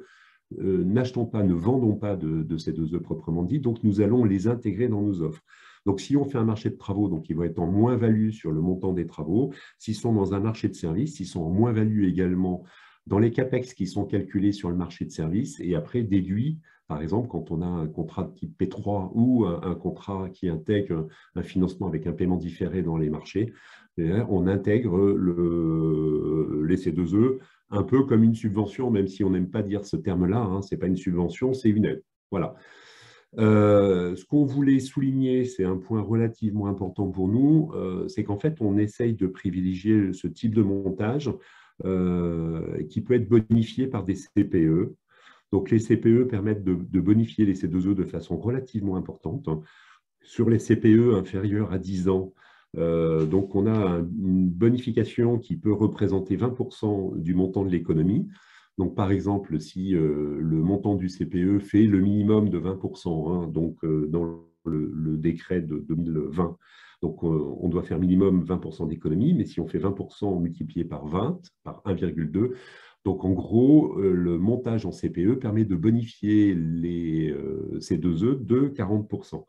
n'achetons pas, ne vendons pas de ces C2E proprement dit, donc nous allons les intégrer dans nos offres. Donc, si on fait un marché de travaux, donc ils vont être en moins-value sur le montant des travaux. S'ils sont dans un marché de services, ils sont en moins-value également dans les CAPEX qui sont calculés sur le marché de services et après déduits, par exemple, quand on a un contrat de type P3 ou un contrat qui intègre un financement avec un paiement différé dans les marchés, on intègre les C2E un peu comme une subvention, même si on n'aime pas dire ce terme-là, hein, ce n'est pas une subvention, c'est une aide. Voilà. Ce qu'on voulait souligner, c'est un point relativement important pour nous, c'est qu'en fait, on essaye de privilégier ce type de montage qui peut être bonifié par des CPE. Donc, les CPE permettent de bonifier les C2E de façon relativement importante. Sur les CPE inférieurs à 10 ans, donc on a une bonification qui peut représenter 20% du montant de l'économie. Donc, par exemple, si le montant du CPE fait le minimum de 20%, hein, donc dans le décret de 2020, donc on doit faire minimum 20% d'économie, mais si on fait 20% multiplié par 20, par 1,2, donc en gros, le montage en CPE permet de bonifier les C2E de 40%.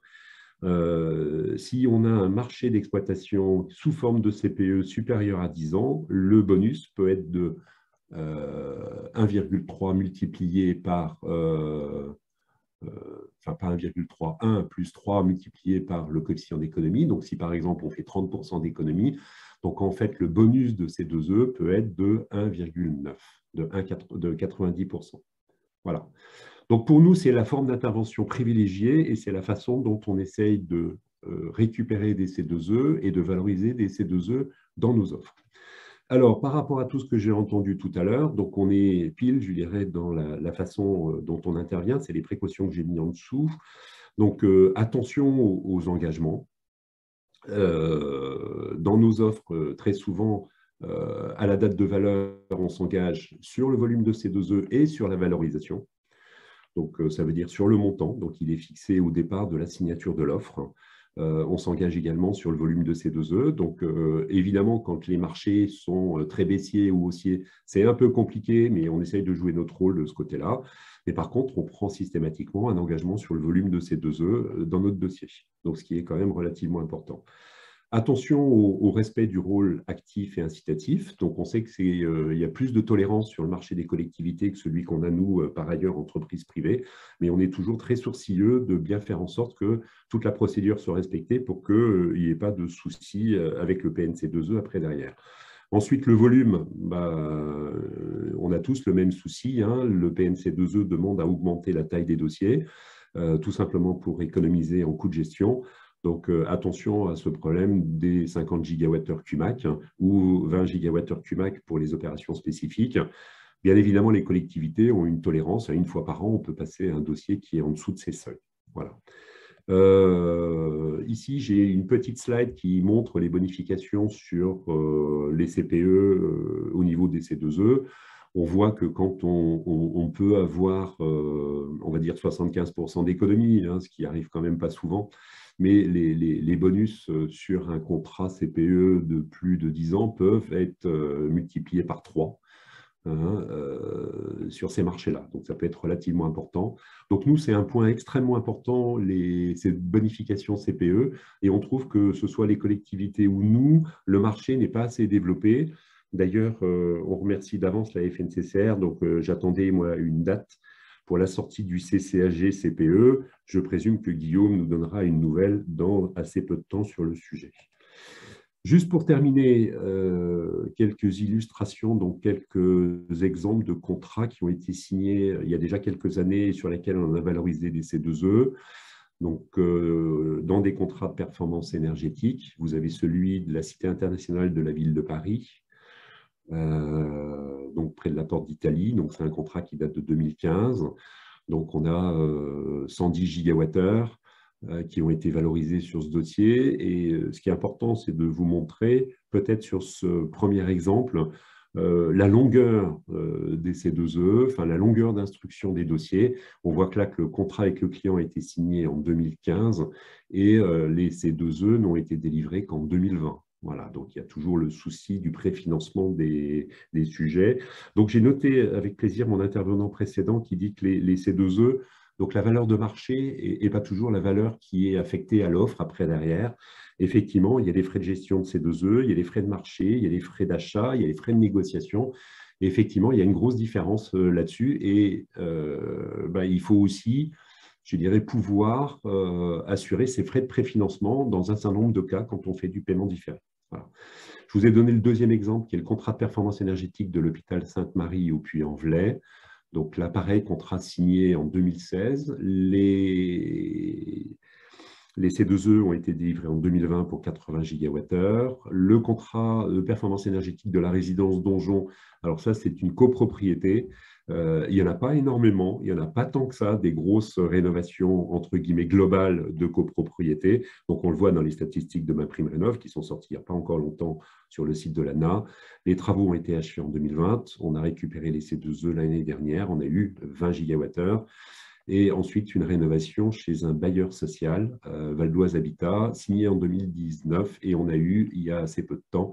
Si on a un marché d'exploitation sous forme de CPE supérieur à 10 ans, le bonus peut être de 1,3 multiplié par, pas 1,3, 1 plus 3 multiplié par le coefficient d'économie. Donc, si par exemple on fait 30% d'économie, donc en fait le bonus de ces deux E peut être de 1,9, de 90%. Voilà. Donc, pour nous, c'est la forme d'intervention privilégiée et c'est la façon dont on essaye de récupérer des C2E et de valoriser des C2E dans nos offres. Alors, par rapport à tout ce que j'ai entendu tout à l'heure, donc on est pile, je dirais, dans la façon dont on intervient, c'est les précautions que j'ai mis en dessous. Donc, attention aux engagements. Dans nos offres, très souvent, à la date de valeur, on s'engage sur le volume de C2E et sur la valorisation. Donc, ça veut dire sur le montant. Donc, il est fixé au départ de la signature de l'offre. On s'engage également sur le volume de C2E. Donc, évidemment, quand les marchés sont très baissiers ou haussiers, c'est un peu compliqué, mais on essaye de jouer notre rôle de ce côté-là. Mais par contre, on prend systématiquement un engagement sur le volume de C2E dans notre dossier. Donc, ce qui est quand même relativement important. Attention au respect du rôle actif et incitatif. Donc, on sait qu'il y a plus de tolérance sur le marché des collectivités que celui qu'on a, nous, par ailleurs, entreprises privées. Mais on est toujours très sourcilleux de bien faire en sorte que toute la procédure soit respectée pour qu'il n'y ait pas de soucis avec le PNC2E après derrière. Ensuite, le volume, on a tous le même souci. Le PNC2E demande à augmenter la taille des dossiers, tout simplement pour économiser en coût de gestion. Donc, attention à ce problème des 50 gigawattheures QMAC ou 20 gigawattheures QMAC pour les opérations spécifiques. Bien évidemment, les collectivités ont une tolérance. À une fois par an, on peut passer un dossier qui est en dessous de ces seuils. Voilà. Ici, j'ai une petite slide qui montre les bonifications sur les CPE au niveau des C2E. On voit que quand on peut avoir, on va dire 75% d'économie, ce qui arrive quand même pas souvent, mais les bonus sur un contrat CPE de plus de 10 ans peuvent être multipliés par 3 sur ces marchés-là. Donc, ça peut être relativement important. Donc, nous, c'est un point extrêmement important, ces bonifications CPE, et on trouve que ce soit les collectivités ou nous, le marché n'est pas assez développé. D'ailleurs, on remercie d'avance la FNCCR, donc j'attendais, moi, une date pour la sortie du CCAG-CPE. Je présume que Guillaume nous donnera une nouvelle dans assez peu de temps sur le sujet. Juste pour terminer, quelques illustrations, donc quelques exemples de contrats qui ont été signés il y a déjà quelques années et sur lesquels on a valorisé des C2E. Donc, dans des contrats de performance énergétique, vous avez celui de la Cité internationale de la ville de Paris, donc près de la Porte d'Italie. Donc, c'est un contrat qui date de 2015. Donc, on a 110 gigawattheures qui ont été valorisés sur ce dossier. Et ce qui est important, c'est de vous montrer, peut-être sur ce premier exemple, la longueur des C2E, enfin la longueur d'instruction des dossiers. On voit que là, que le contrat avec le client a été signé en 2015 et les C2E n'ont été délivrés qu'en 2020. Voilà, donc il y a toujours le souci du préfinancement des sujets. Donc j'ai noté avec plaisir mon intervenant précédent qui dit que les C2E, donc la valeur de marché n'est pas toujours la valeur qui est affectée à l'offre après derrière. Effectivement, il y a des frais de gestion de C2E, il y a des frais de marché, il y a des frais d'achat, il y a des frais de négociation. Et effectivement, il y a une grosse différence là-dessus et il faut aussi, je dirais, pouvoir assurer ces frais de préfinancement dans un certain nombre de cas quand on fait du paiement différé. Voilà. Je vous ai donné le deuxième exemple qui est le contrat de performance énergétique de l'hôpital Sainte-Marie au Puy-en-Velay. Donc là, pareil, contrat signé en 2016. Les C2E ont été délivrés en 2020 pour 80 gigawattheures. Le contrat de performance énergétique de la résidence Donjon, alors ça, c'est une copropriété. Il n'y en a pas énormément, il n'y en a pas tant que ça, des grosses rénovations, entre guillemets, globales de copropriété. Donc, on le voit dans les statistiques de MaPrimeRénov' qui sont sorties il n'y a pas encore longtemps sur le site de l'ANA. Les travaux ont été achevés en 2020. On a récupéré les C2E l'année dernière. On a eu 20 gigawattheures. Et ensuite, une rénovation chez un bailleur social, Val d'Oise Habitat, signé en 2019. Et on a eu, il y a assez peu de temps,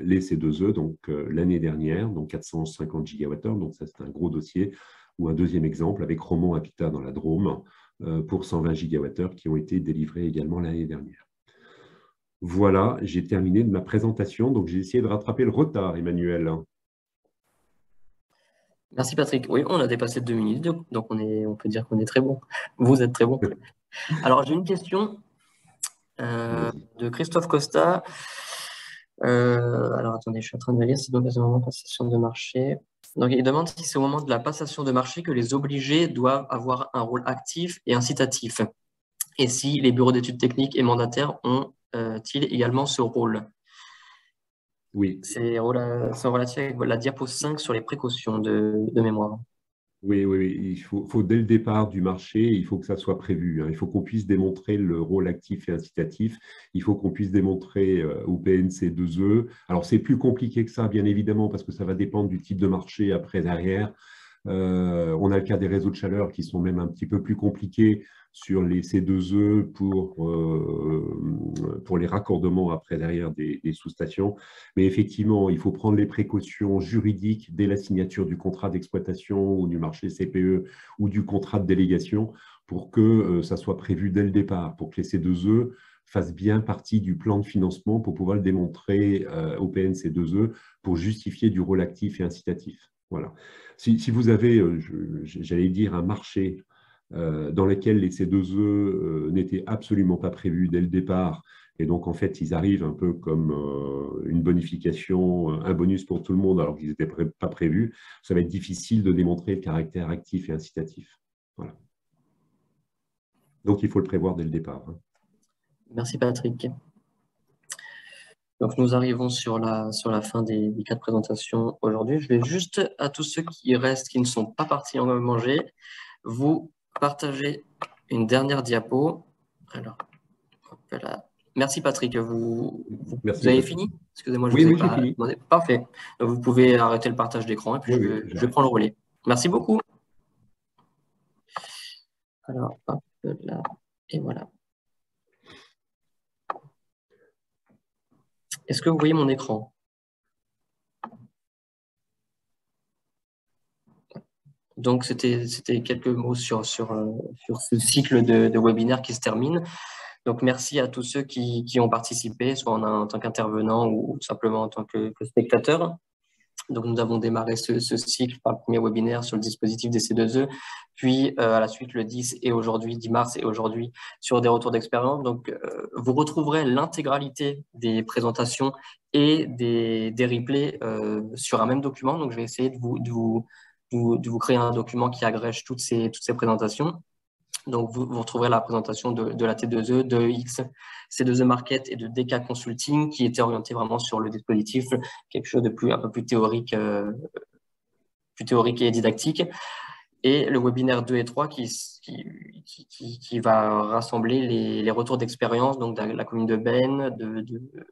les C2E, donc l'année dernière, donc 450 gigawattheures. Donc ça, c'est un gros dossier. Ou un deuxième exemple avec Romand Habitat dans la Drôme pour 120 gigawattheures qui ont été délivrés également l'année dernière. Voilà, j'ai terminé de ma présentation. Donc, j'ai essayé de rattraper le retard, Emmanuel. Merci Patrick. Oui, on a dépassé de 2 minutes, donc on peut dire qu'on est très bon. Vous êtes très bon. Alors, j'ai une question de Christophe Costa. Alors, attendez, je suis en train de lire. C'est donc à ce moment de passation de marché. Donc, il demande si c'est au moment de la passation de marché que les obligés doivent avoir un rôle actif et incitatif. Et si les bureaux d'études techniques et mandataires ont-ils également ce rôle? Oui. C'est relatif avec la diapo 5 sur les précautions de mémoire. Oui. Il faut dès le départ du marché, il faut que ça soit prévu. Il faut qu'on puisse démontrer le rôle actif et incitatif. Il faut qu'on puisse démontrer au PNC2E. Alors, c'est plus compliqué que ça, bien évidemment, parce que ça va dépendre du type de marché après, derrière. On a le cas des réseaux de chaleur qui sont même un petit peu plus compliqués sur les C2E pour les raccordements après derrière des sous-stations. Mais effectivement, il faut prendre les précautions juridiques dès la signature du contrat d'exploitation ou du marché CPE ou du contrat de délégation pour que ça soit prévu dès le départ, pour que les C2E fassent bien partie du plan de financement pour pouvoir le démontrer au PNC2E pour justifier du rôle actif et incitatif. Voilà. Si vous avez, j'allais dire, un marché dans lequel les C2E n'étaient absolument pas prévus dès le départ, et donc en fait ils arrivent un peu comme une bonification, un bonus pour tout le monde alors qu'ils n'étaient pas prévus, ça va être difficile de démontrer le caractère actif et incitatif. Voilà. Donc il faut le prévoir dès le départ. Hein. Merci Patrick. Donc nous arrivons sur la fin des 4 présentations aujourd'hui. Je vais juste à tous ceux qui restent, qui ne sont pas partis en manger, vous partager une dernière diapo. Alors, voilà. Merci Patrick. Vous avez fini? Excusez-moi, je vous ai pas demandé. Parfait. Vous pouvez arrêter le partage d'écran et puis je prends le relais. Merci beaucoup. Alors, hop là, et voilà. Est-ce que vous voyez mon écran? Donc, c'était quelques mots sur ce cycle de webinaire qui se termine. Donc, merci à tous ceux qui ont participé, soit en tant qu'intervenant ou simplement en tant que spectateur. Donc, nous avons démarré ce cycle par le premier webinaire sur le dispositif des C2E, puis à la suite le 10 et aujourd'hui, 10 mars et aujourd'hui sur des retours d'expérience. Donc, vous retrouverez l'intégralité des présentations et des replays sur un même document. Donc, je vais essayer de vous créer un document qui agrège toutes ces présentations. Donc, vous retrouverez la présentation de la T2E, de X, C2E Market et de DK Consulting qui était orienté vraiment sur le dispositif, quelque chose de un peu plus théorique et didactique. Et le webinaire 2 et 3 qui va rassembler les retours d'expérience donc de la commune de Beynes, de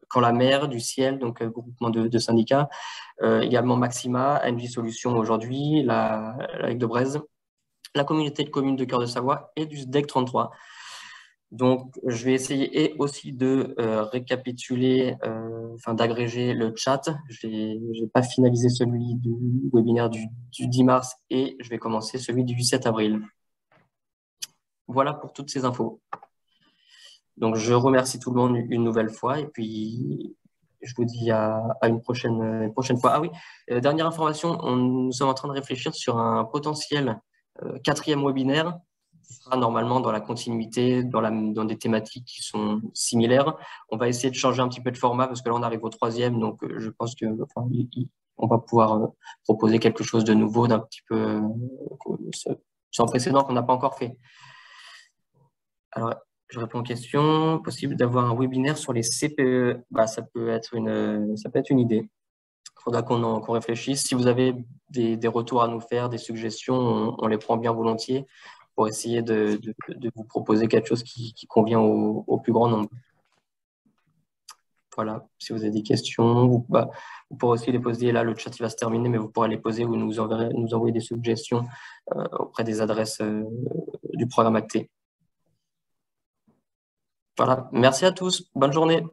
Camp-la-Mer, du Ciel, donc groupement de syndicats, également Maxima, NJ Solutions aujourd'hui, la Ligue de Braise, la communauté de communes de Cœur de Savoie et du SDEC 33. Donc, je vais essayer aussi de récapituler, d'agréger le chat. Je n'ai pas finalisé celui du webinaire du 10 mars et je vais commencer celui du 7 avril. Voilà pour toutes ces infos. Donc, je remercie tout le monde une nouvelle fois et puis je vous dis à une prochaine fois. Ah oui, dernière information, nous sommes en train de réfléchir sur un potentiel 4e webinaire. Ce sera normalement dans la continuité, dans des thématiques qui sont similaires. On va essayer de changer un petit peu de format parce que là, on arrive au 3e. Donc, je pense on va pouvoir proposer quelque chose de nouveau, d'un petit peu sans précédent qu'on n'a pas encore fait. Alors, je réponds aux questions. Possible d'avoir un webinaire sur les CPE? Ça peut être une idée. Il faudra qu'on réfléchisse. Si vous avez des retours à nous faire, des suggestions, on les prend bien volontiers pour essayer de vous proposer quelque chose qui convient au plus grand nombre. Voilà, si vous avez des questions, vous pourrez aussi les poser. Là, le chat il va se terminer, mais vous pourrez les poser ou nous envoyer des suggestions auprès des adresses du programme Acté. Voilà, merci à tous. Bonne journée.